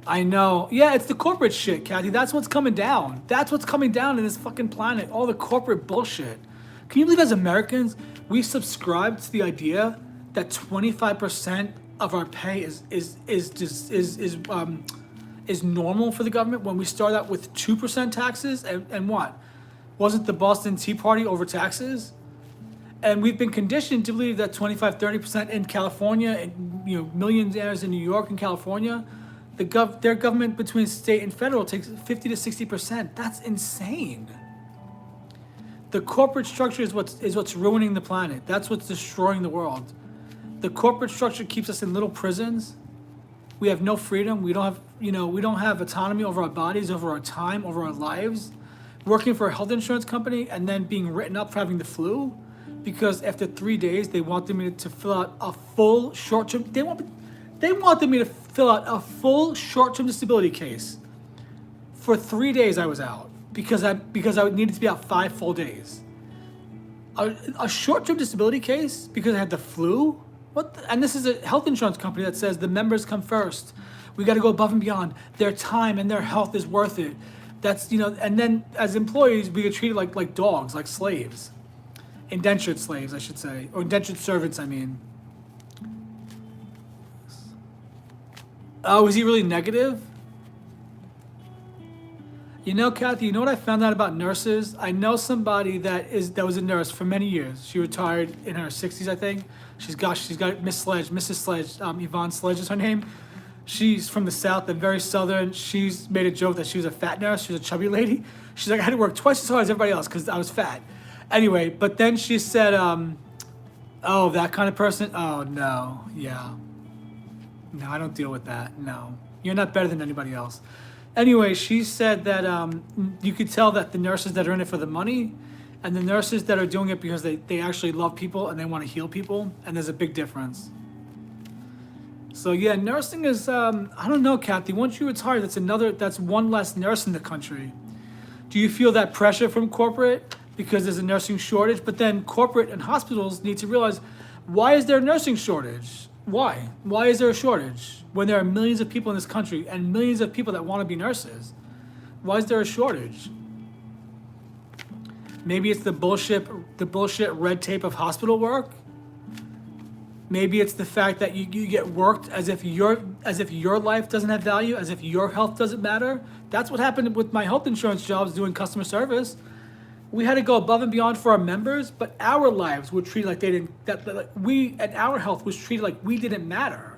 I know. Yeah, it's the corporate shit, Kathy. That's what's coming down. That's what's coming down in this fucking planet. All the corporate bullshit. Can you believe as Americans, we subscribe to the idea that 25% of our pay is normal for the government when we start out with 2% taxes and what? Wasn't the Boston Tea Party over taxes? And we've been conditioned to believe that 25, 30% in California and millionaires in New York and California, their government between state and federal takes 50 to 60%. That's insane. The corporate structure is what's ruining the planet. That's what's destroying the world. The corporate structure keeps us in little prisons. We have no freedom. We don't have autonomy over our bodies, over our time, over our lives. Working for a health insurance company and then being written up for having the flu, because after 3 days they wanted me to fill out a full short-term. They wanted me to fill out a full short-term disability case. For 3 days I was out because I needed to be out 5 full days. A short-term disability case because I had the flu? And this is a health insurance company that says the members come first. We got to go above and beyond. Their time and their health is worth it. That's, and then as employees, we get treated like dogs, like slaves. Indentured slaves, I should say. Or indentured servants, I mean. Oh, is he really negative? Kathy, you know what I found out about nurses? I know somebody that was a nurse for many years. She retired in her 60s, I think. She's got Mrs. Sledge, Yvonne Sledge is her name. She's from the South and very Southern. She's made a joke that she was a fat nurse. She was a chubby lady. She's like, I had to work twice as hard as everybody else because I was fat. Anyway, but then she said, oh, that kind of person? Oh, no, yeah. No, I don't deal with that, no. You're not better than anybody else. Anyway, she said that you could tell that the nurses that are in it for the money and the nurses that are doing it because they actually love people and they want to heal people, and there's a big difference. So yeah, nursing is, I don't know, Kathy, once you retire, that's one less nurse in the country. Do you feel that pressure from corporate because there's a nursing shortage? But then corporate and hospitals need to realize, why is there a nursing shortage? Why? Why is there a shortage when there are millions of people in this country and millions of people that want to be nurses? Why is there a shortage? Maybe it's the bullshit red tape of hospital work. Maybe it's the fact that you get worked as if your life doesn't have value, as if your health doesn't matter. That's what happened with my health insurance jobs doing customer service. We had to go above and beyond for our members, but our lives were treated like they didn't. And our health was treated like we didn't matter.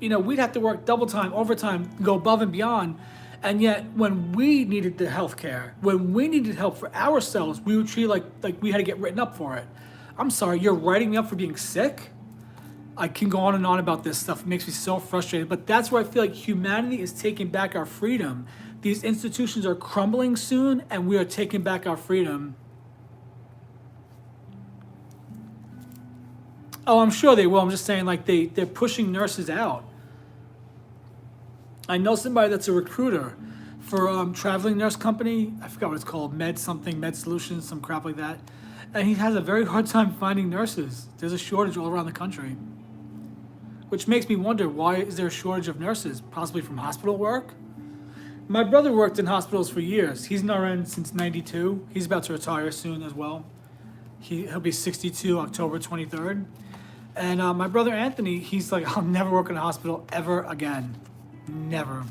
You know, we'd have to work double time, overtime, go above and beyond. And yet, when we needed the health care, when we needed help for ourselves, we were treated like we had to get written up for it. I'm sorry, you're writing me up for being sick? I can go on and on about this stuff. It makes me so frustrated. But that's where I feel like humanity is taking back our freedom. These institutions are crumbling soon, and we are taking back our freedom. Oh, I'm sure they will. I'm just saying, like, they're pushing nurses out. I know somebody that's a recruiter for a traveling nurse company. I forgot what it's called, Med Solutions, some crap like that. And he has a very hard time finding nurses. There's a shortage all around the country. Which makes me wonder, why is there a shortage of nurses? Possibly from hospital work? My brother worked in hospitals for years. He's an RN since '92. He's about to retire soon as well. He'll be 62 October 23rd. And my brother Anthony, he's like, I'll never work in a hospital ever again. Never.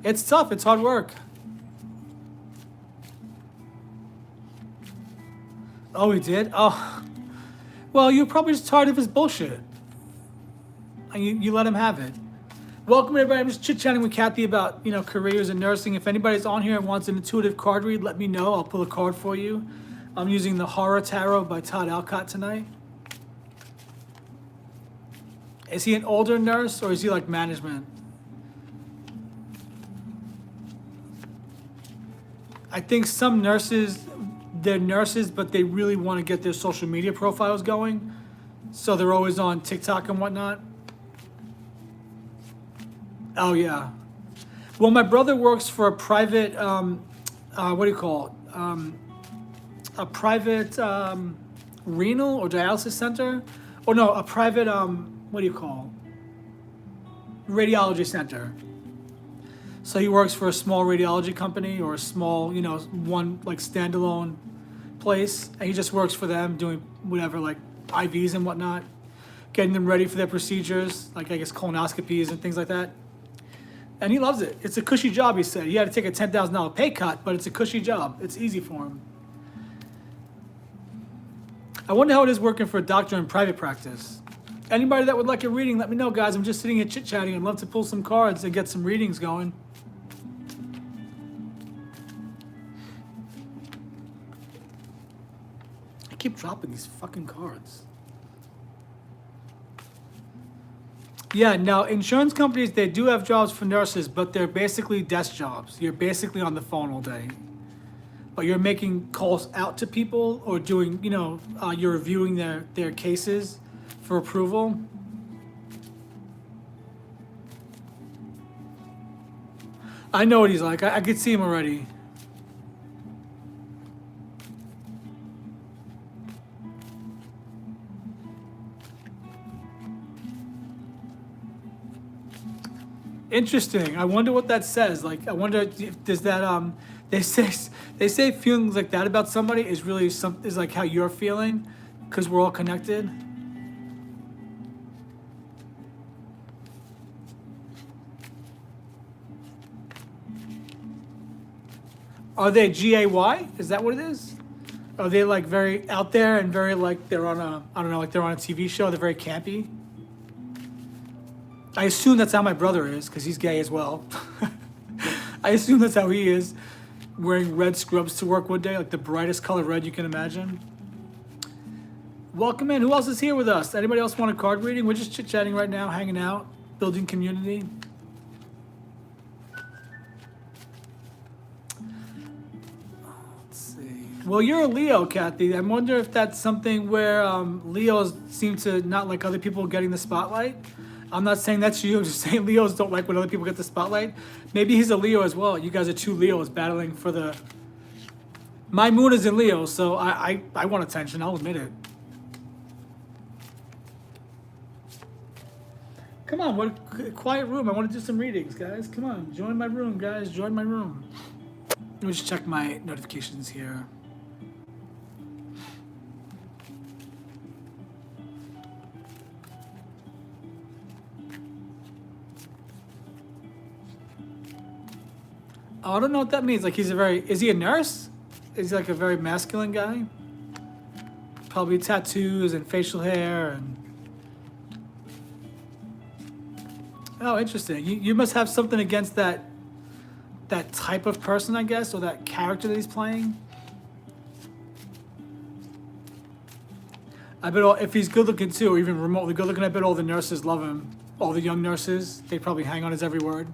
It's tough. It's hard work. Oh, he did? Oh. Well, you're probably just tired of his bullshit. And you let him have it. Welcome, everybody. I'm just chit-chatting with Kathy about, you know, careers in nursing. If anybody's on here and wants an intuitive card read, let me know. I'll pull a card for you. I'm using the Horror Tarot by Todd Alcott tonight. Is he an older nurse or is he like management? I think some nurses, they're nurses, but they really want to get their social media profiles going. So they're always on TikTok and whatnot. Oh, yeah. Well, my brother works for a private, what do you call it? A private renal or dialysis center. Or no, a private, what do you call it? Radiology center. So he works for a small radiology company or a small, you know, one like standalone place. And he just works for them doing whatever, like IVs and whatnot. Getting them ready for their procedures, like I guess colonoscopies and things like that. And he loves it. It's a cushy job, he said. He had to take a $10,000 pay cut, but it's a cushy job. It's easy for him. I wonder how it is working for a doctor in private practice. Anybody that would like a reading, let me know, guys. I'm just sitting here chit-chatting. I'd love to pull some cards and get some readings going. I keep dropping these fucking cards. Yeah, now insurance companies, they do have jobs for nurses, but they're basically desk jobs. You're basically on the phone all day. But you're making calls out to people or doing, you know, you're reviewing their cases for approval. I know what he's like. I could see him already. Interesting. I wonder what that says. Like, I wonder if does that they say feelings like that about somebody is really is like how you're feeling, because we're all connected. Are they GAY? Is that what it is? Are they like very out there and very like they're on a, I don't know, like they're on a TV show? They're very campy. I assume that's how my brother is, because he's gay as well. I assume that's how he is, wearing red scrubs to work one day, like the brightest color red you can imagine. Welcome in. Who else is here with us? Anybody else want a card reading? We're just chit-chatting right now, hanging out, building community. Let's see. Well, you're a Leo, Kathy. I wonder if that's something where Leos seem to not like other people getting the spotlight. I'm not saying that's you. I'm just saying Leos don't like when other people get the spotlight. Maybe he's a Leo as well. You guys are two Leos battling for the... My moon is in Leo, so I want attention. I'll admit it. Come on, what a quiet room. I want to do some readings, guys. Come on, join my room, guys. Join my room. Let me just check my notifications here. Oh, I don't know what that means. Like is he a nurse? Is he like a very masculine guy? Probably tattoos and facial hair and. Oh, interesting. You must have something against that type of person, I guess, or that character that he's playing. I bet if he's good looking too, or even remotely good looking, I bet all the nurses love him. All the young nurses, they probably hang on his every word.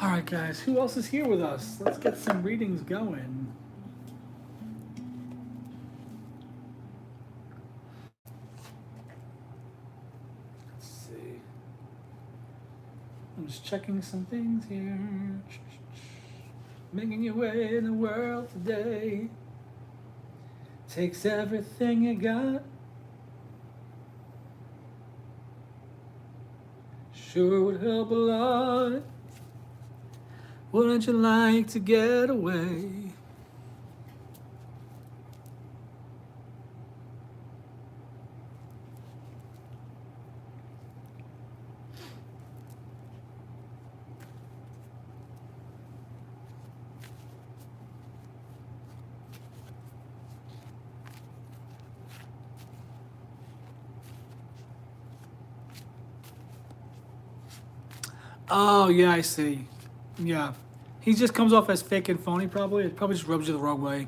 All right, guys, who else is here with us? Let's get some readings going. Let's see. I'm just checking some things here. Making your way in the world today takes everything you got. Sure would help a lot. Wouldn't you like to get away? Oh, yeah, I see. Yeah. He just comes off as fake and phony, probably. It probably just rubs you the wrong way.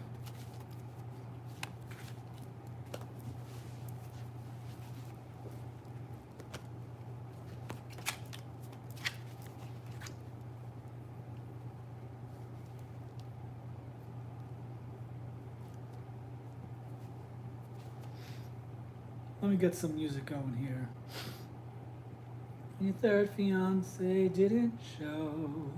Let me get some music going here. Your third fiance didn't show.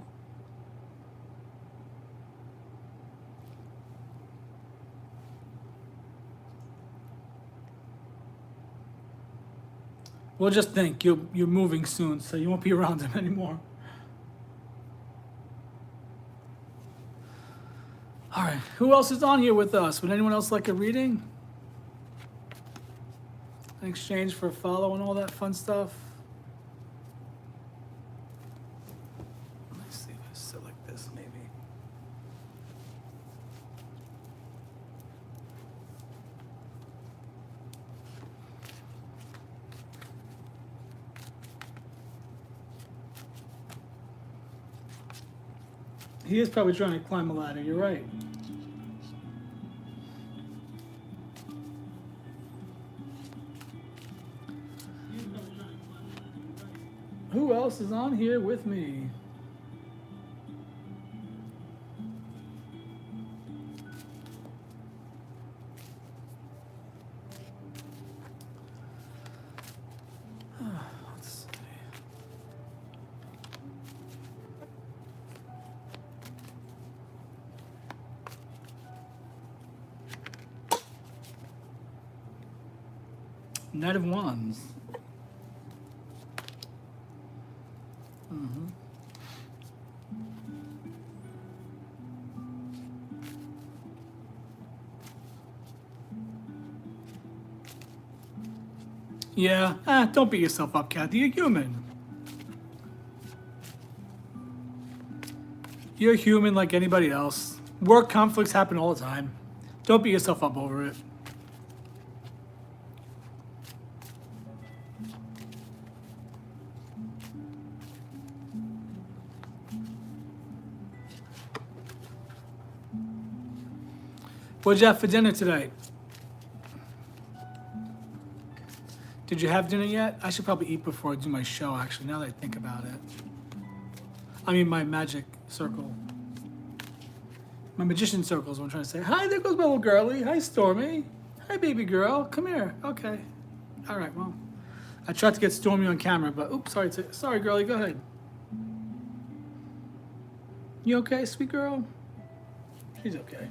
Well, just think, you're moving soon, so you won't be around him anymore. All right, who else is on here with us? Would anyone else like a reading? In exchange for a follow and all that fun stuff? Let's see if I sit like this, maybe. He is probably trying to climb a ladder, you're right. Who else is on here with me? Let's see. Knight of Wands. Yeah, don't beat yourself up, Kathy. You're human. You're human like anybody else. Work conflicts happen all the time. Don't beat yourself up over it. What'd you have for dinner today? Did you have dinner yet? I should probably eat before I do my show, actually, now that I think about it. I mean, my magic circle. My magician circle is what I'm trying to say. Hi, there goes my little girlie. Hi, Stormy. Hi, baby girl. Come here. Okay. All right, well. I tried to get Stormy on camera, but oops, sorry, girlie. Go ahead. You okay, sweet girl? She's okay.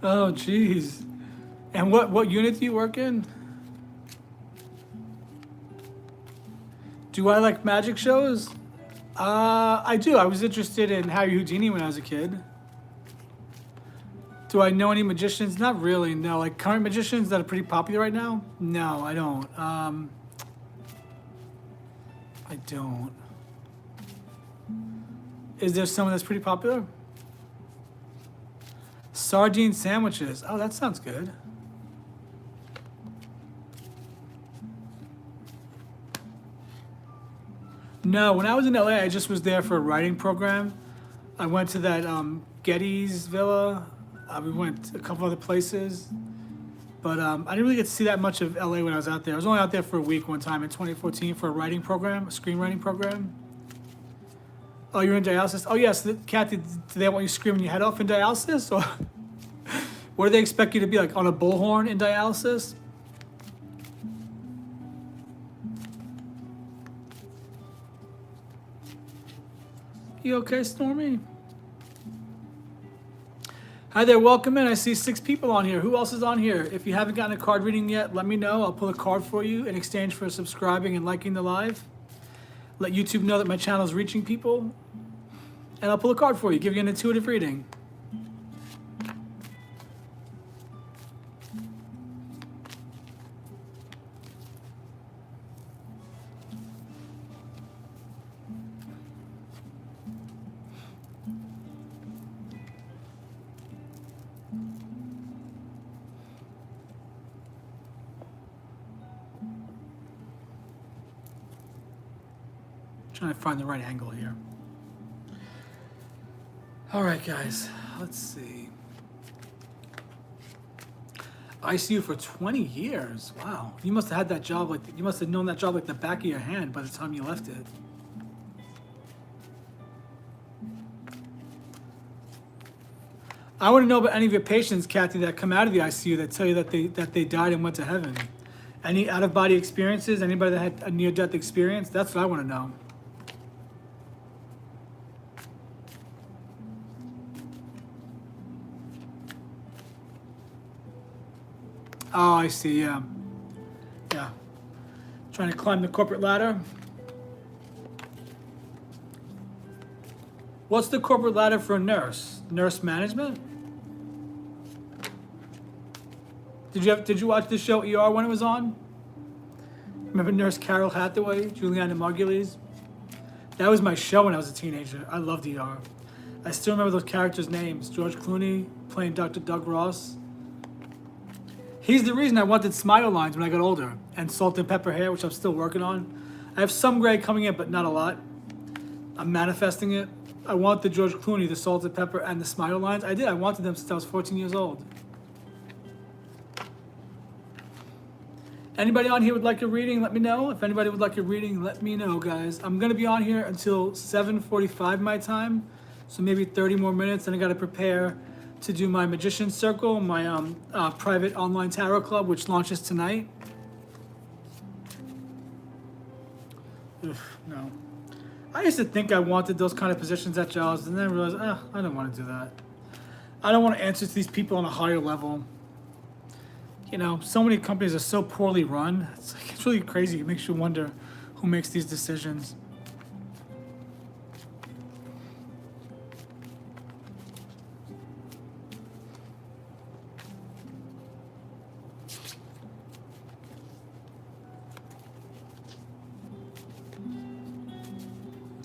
Oh, jeez. And what unit do you work in? Do I like magic shows? I do. I was interested in Harry Houdini when I was a kid. Do I know any magicians? Not really, no. Like current magicians that are pretty popular right now? No, I don't. I don't. Is there someone that's pretty popular? Sardine sandwiches. Oh, that sounds good. No, when I was in LA, I just was there for a writing program. I went to that Getty's Villa. We went a couple other places. But I didn't really get to see that much of LA when I was out there. I was only out there for a week one time in 2014 for a writing program, a screenwriting program. Oh, you're in dialysis? Oh, yes. Kathy, do they want you screaming your head off in dialysis? Or what do they expect you to be, like on a bullhorn in dialysis? You okay, Stormy? Hi there, welcome in. I see 6 people on here. Who else is on here? If you haven't gotten a card reading yet, let me know. I'll pull a card for you in exchange for subscribing and liking the live. Let YouTube know that my channel is reaching people. And I'll pull a card for you, give you an intuitive reading. Trying to find the right angle here. All right, guys, let's see. ICU for 20 years. Wow, you must have had that job like you must have known that job like the back of your hand by the time you left it. I want to know about any of your patients, Kathy, that come out of the ICU that tell you that they died and went to heaven. Any out of body experiences? Anybody that had a near death experience? That's what I want to know. Oh, I see, yeah. Yeah. Trying to climb the corporate ladder. What's the corporate ladder for a nurse? Nurse management? Did you watch the show ER when it was on? Remember Nurse Carol Hathaway, Juliana Margulies? That was my show when I was a teenager. I loved ER. I still remember those characters' names. George Clooney playing Dr. Doug Ross. He's the reason I wanted smile lines when I got older, and salt and pepper hair, which I'm still working on. I have some gray coming in, but not a lot. I'm manifesting it. I want the George Clooney, the salt and pepper, and the smile lines. I did. I wanted them since I was 14 years old. Anybody on here would like a reading, let me know. If anybody would like a reading, let me know, guys. I'm going to be on here until 7:45 my time, so maybe 30 more minutes, and I got to prepare to do my Magician Circle, my private online tarot club, which launches tonight. Ugh, no. I used to think I wanted those kind of positions at jobs, and then I realized, I don't want to do that. I don't want to answer to these people on a higher level. You know, so many companies are so poorly run. It's really crazy. It makes you wonder who makes these decisions.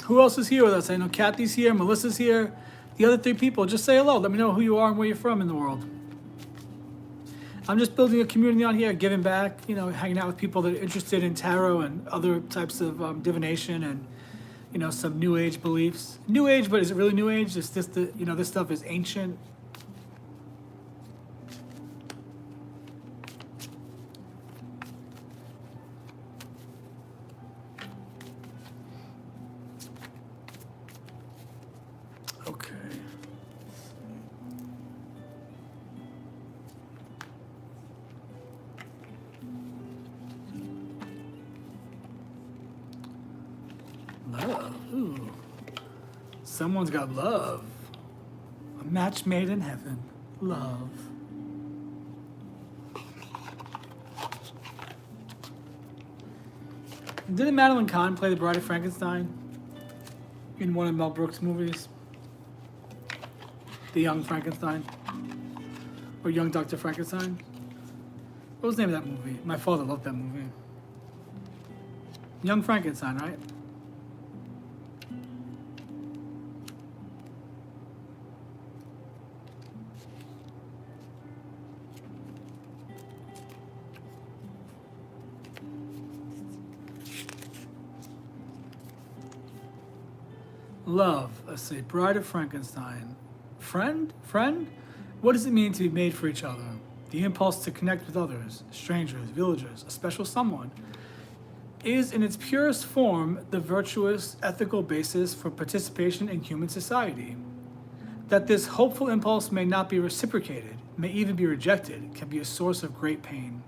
Who else is here with us? I know Kathy's here, Melissa's here. The other 3 people, just say hello. Let me know who you are and where you're from in the world. I'm just building a community on here, giving back, you know, hanging out with people that are interested in tarot and other types of divination and, you know, some New Age beliefs. New Age, but is it really New Age? Is this the, you know, this stuff is ancient. Okay. Love. Ooh. Someone's got love. Match made in heaven. Love. Didn't Madeline Kahn play the Bride of Frankenstein in one of Mel Brooks' movies? The Young Frankenstein? Or Young Dr. Frankenstein? What was the name of that movie? My father loved that movie. Young Frankenstein, right? Love, let's see, Bride of Frankenstein. Friend? Friend? What does it mean to be made for each other? The impulse to connect with others, strangers, villagers, a special someone, is in its purest form the virtuous, ethical basis for participation in human society. That this hopeful impulse may not be reciprocated, may even be rejected, can be a source of great pain.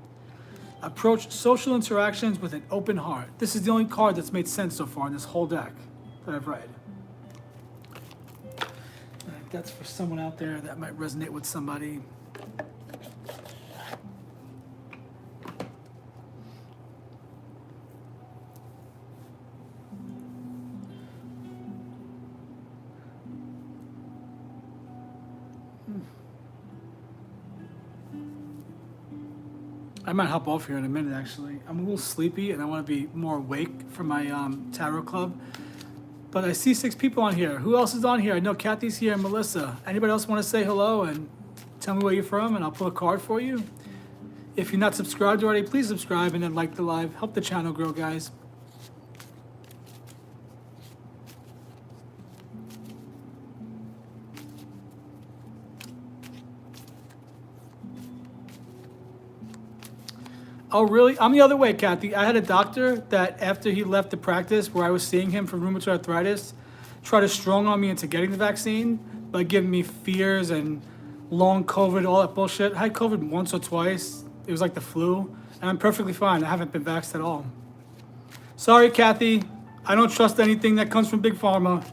Approach social interactions with an open heart. This is the only card that's made sense so far in this whole deck that I've read. That's for someone out there that might resonate with somebody. I might hop off here in a minute, actually. I'm a little sleepy and I want to be more awake for my tarot club. But I see 6 people on here. Who else is on here? I know Kathy's here and Melissa. Anybody else want to say hello and tell me where you're from and I'll pull a card for you? If you're not subscribed already, please subscribe and then like the live. Help the channel grow, guys. Oh, really? I'm the other way, Kathy. I had a doctor that after he left the practice where I was seeing him for rheumatoid arthritis, tried to strong on me into getting the vaccine by giving me fears and long COVID, all that bullshit. I had COVID once or twice. It was like the flu, and I'm perfectly fine. I haven't been vaxxed at all. Sorry, Kathy. I don't trust anything that comes from Big Pharma.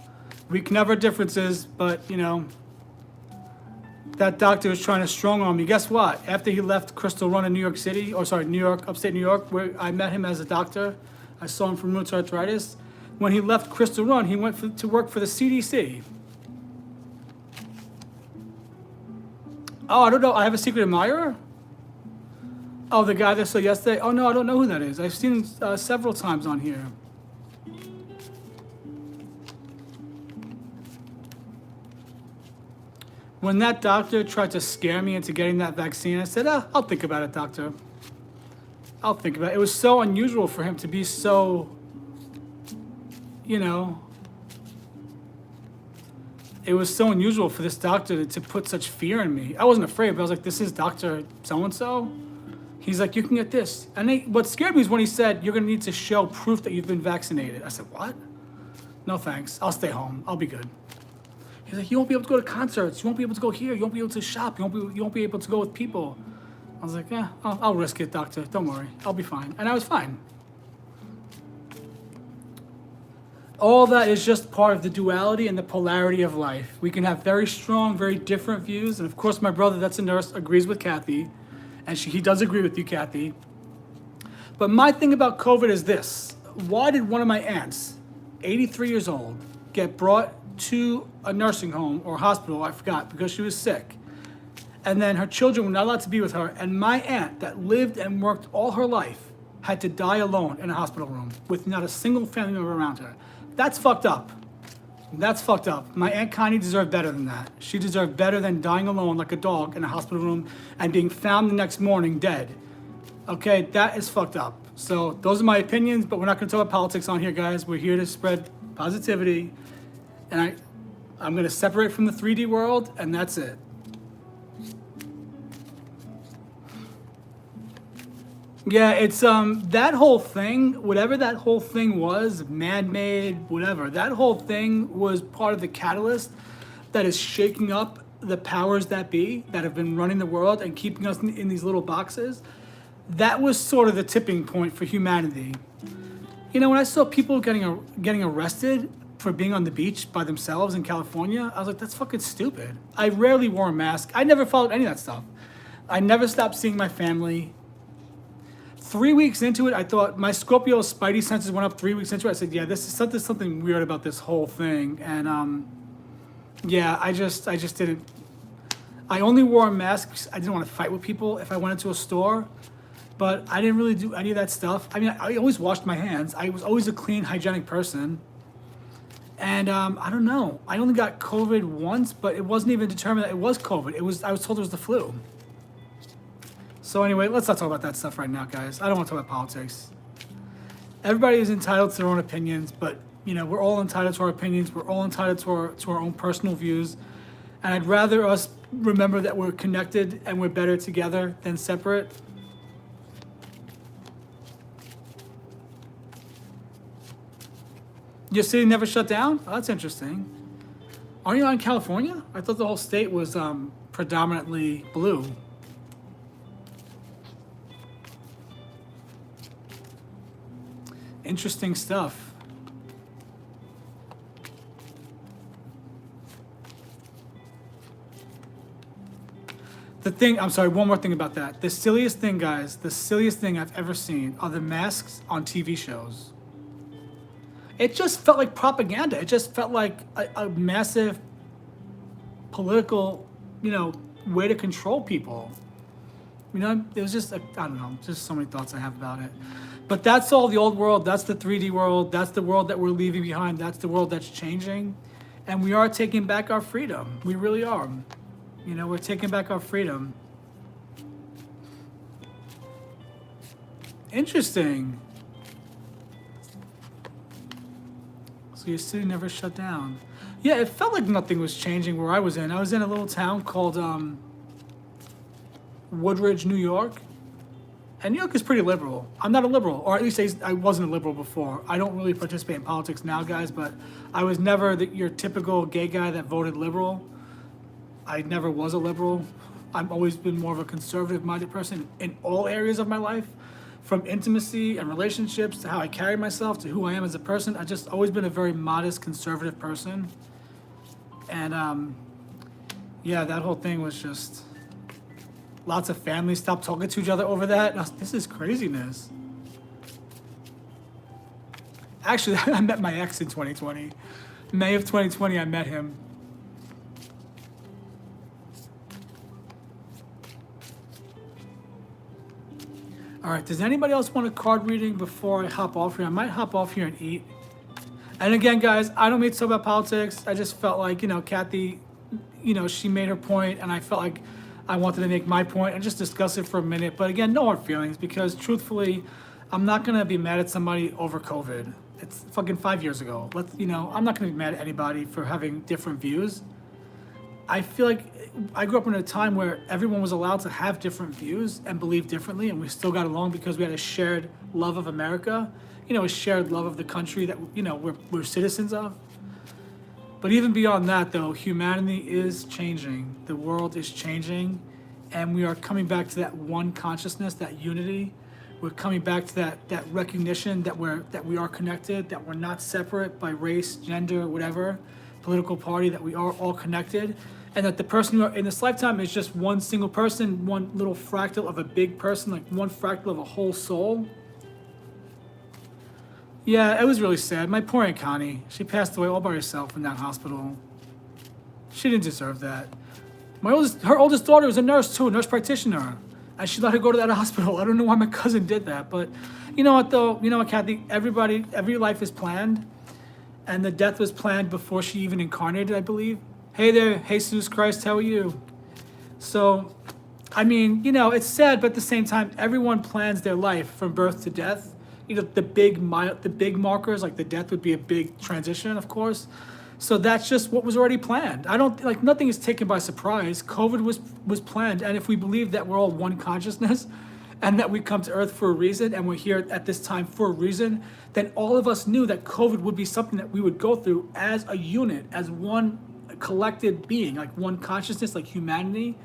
We can have our differences, but, you know, that doctor was trying to strong arm me. Guess what? After he left Crystal Run in New York City, or sorry, New York, upstate New York, where I met him as a doctor. I saw him for rheumatoid arthritis. When he left Crystal Run, he went to work for the CDC. Oh, I don't know. I have a secret admirer? Oh, the guy that saw yesterday? Oh, no, I don't know who that is. I've seen him several times on here. When that doctor tried to scare me into getting that vaccine, I said, I'll think about it, doctor. I'll think about it. It was so unusual for him to be so, you know, it was so unusual for this doctor to put such fear in me. I wasn't afraid, but I was like, this is Dr. So-and-so? He's like, you can get this. And what scared me is when he said, you're going to need to show proof that you've been vaccinated. I said, what? No, thanks. I'll stay home. I'll be good. He's like, you won't be able to go to concerts. You won't be able to go here. You won't be able to shop. You won't be able to go with people. I was like, yeah, I'll risk it, doctor. Don't worry. I'll be fine. And I was fine. All that is just part of the duality and the polarity of life. We can have very strong, very different views. And of course, my brother that's a nurse agrees with Kathy. And he does agree with you, Kathy. But my thing about COVID is this. Why did one of my aunts, 83 years old, get brought to a nursing home or hospital, I forgot, because she was sick. And then her children were not allowed to be with her. And my aunt that lived and worked all her life had to die alone in a hospital room with not a single family member around her. That's fucked up. That's fucked up. My Aunt Connie deserved better than that. She deserved better than dying alone like a dog in a hospital room and being found the next morning dead. Okay, that is fucked up. So those are my opinions, but we're not gonna talk about politics on here, guys. We're here to spread positivity. And I'm gonna separate from the 3D world, and that's it. Yeah, it's that whole thing, whatever that whole thing was, man-made, whatever, that whole thing was part of the catalyst that is shaking up the powers that be that have been running the world and keeping us in these little boxes. That was sort of the tipping point for humanity. You know, when I saw people getting arrested for being on the beach by themselves in California. I was like, that's fucking stupid. I rarely wore a mask. I never followed any of that stuff. I never stopped seeing my family. 3 weeks into it, I thought my Scorpio spidey senses went up 3 weeks into it. I said, yeah, this is something weird about this whole thing. And yeah, I just didn't. I only wore a mask. I didn't want to fight with people if I went into a store, but I didn't really do any of that stuff. I mean, I always washed my hands. I was always a clean, hygienic person. And I don't know. I only got COVID once, but it wasn't even determined that it was COVID. I was told it was the flu. So anyway, let's not talk about that stuff right now, guys. I don't want to talk about politics. Everybody is entitled to their own opinions, but we're all entitled to our opinions. We're all entitled to our own personal views. And I'd rather us remember that we're connected and we're better together than separate. Your city never shut down? Oh, that's interesting. Aren't you out in California? I thought the whole state was predominantly blue. Interesting stuff. I'm sorry, one more thing about that. The silliest thing, guys, the silliest thing I've ever seen are the masks on TV shows. It just felt like propaganda. It just felt like a massive political, way to control people. It was just, I don't know, just so many thoughts I have about it. But that's all the old world. That's the 3D world. That's the world that we're leaving behind. That's the world that's changing. And we are taking back our freedom. We really are. We're taking back our freedom. Interesting. So your city never shut down. Yeah, it felt like nothing was changing where I was in. I was in a little town called Woodridge, New York. And New York is pretty liberal. I'm not a liberal, or at least I wasn't a liberal before. I don't really participate in politics now, guys, but I was never your typical gay guy that voted liberal. I never was a liberal. I've always been more of a conservative-minded person in all areas of my life, from intimacy and relationships to how I carry myself to who I am as a person. I've just always been a very modest, conservative person. And yeah, that whole thing was just... Lots of families stopped talking to each other over that. This is craziness. Actually, I met my ex in 2020. May of 2020, I met him. All right, does anybody else want a card reading before I hop off here? I might hop off here and eat. And again, guys, I don't mean to talk about politics. I just felt like, Kathy, she made her point, and I felt like I wanted to make my point and just discuss it for a minute. But again, no hard feelings, because truthfully, I'm not going to be mad at somebody over COVID. It's fucking 5 years ago. I'm not going to be mad at anybody for having different views. I feel like I grew up in a time where everyone was allowed to have different views and believe differently, and we still got along because we had a shared love of America, a shared love of the country that, we're citizens of. But even beyond that, though, humanity is changing. The world is changing, and we are coming back to that one consciousness, that unity. We're coming back to that recognition that we are connected, that we're not separate by race, gender, whatever, political party, that we are all connected, and that the person in this lifetime is just one single person, one little fractal of a big person, like one fractal of a whole soul. Yeah, it was really sad. My poor Aunt Connie, she passed away all by herself in that hospital. She didn't deserve that. Her oldest daughter was a nurse too, a nurse practitioner, and she let her go to that hospital. I don't know why my cousin did that, but you know what though? You know what, Kathy? Every life is planned, and the death was planned before she even incarnated, I believe. Hey there, Jesus Christ, how are you? So, I mean, it's sad, but at the same time, everyone plans their life from birth to death. The big markers, like the death would be a big transition, of course. So that's just what was already planned. Nothing is taken by surprise. COVID was planned, and if we believe that we're all one consciousness, and that we come to Earth for a reason, and we're here at this time for a reason, then all of us knew that COVID would be something that we would go through as a unit, as one collected being, like one consciousness, like humanity.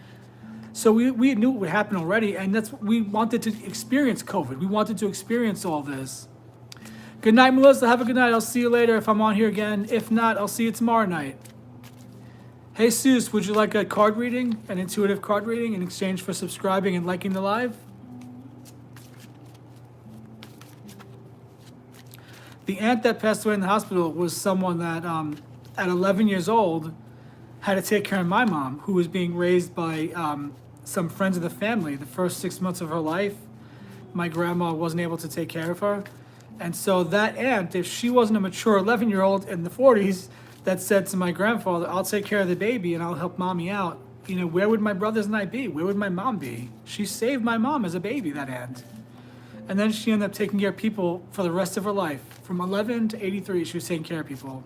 So we knew it would happen already, and we wanted to experience COVID. We wanted to experience all this. Good night, Melissa. Have a good night. I'll see you later if I'm on here again. If not, I'll see you tomorrow night. Hey, Seuss, would you like a card reading, an intuitive card reading, in exchange for subscribing and liking the live? The aunt that passed away in the hospital was someone that, at 11 years old, had to take care of my mom, who was being raised by some friends of the family. The first 6 months of her life, my grandma wasn't able to take care of her. And so that aunt, if she wasn't a mature 11-year-old in the 40s that said to my grandfather, I'll take care of the baby and I'll help mommy out, you know, where would my brothers and I be? Where would my mom be? She saved my mom as a baby, that aunt. And then she ended up taking care of people for the rest of her life. From 11 to 83, she was taking care of people.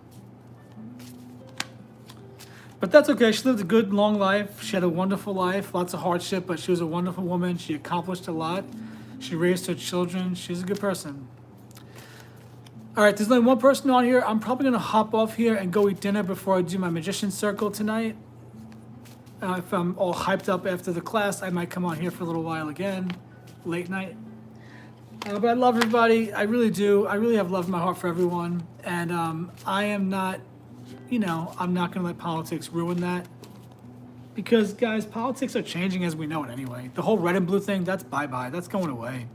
But that's okay. She lived a good, long life. She had a wonderful life, lots of hardship, but she was a wonderful woman. She accomplished a lot. She raised her children. She's a good person. All right, there's only one person on here. I'm probably going to hop off here and go eat dinner before I do my magician circle tonight. If I'm all hyped up after the class, I might come on here for a little while again, late night. But I love everybody. I really do. I really have love in my heart for everyone. And I am not, you know, I'm not going to let politics ruin that. Because, guys, politics are changing as we know it anyway. The whole red and blue thing, that's bye-bye. That's going away.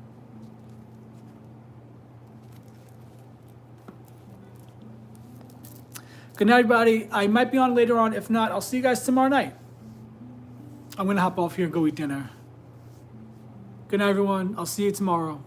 Good night, everybody. I might be on later on. If not, I'll see you guys tomorrow night. I'm going to hop off here and go eat dinner. Good night, everyone. I'll see you tomorrow.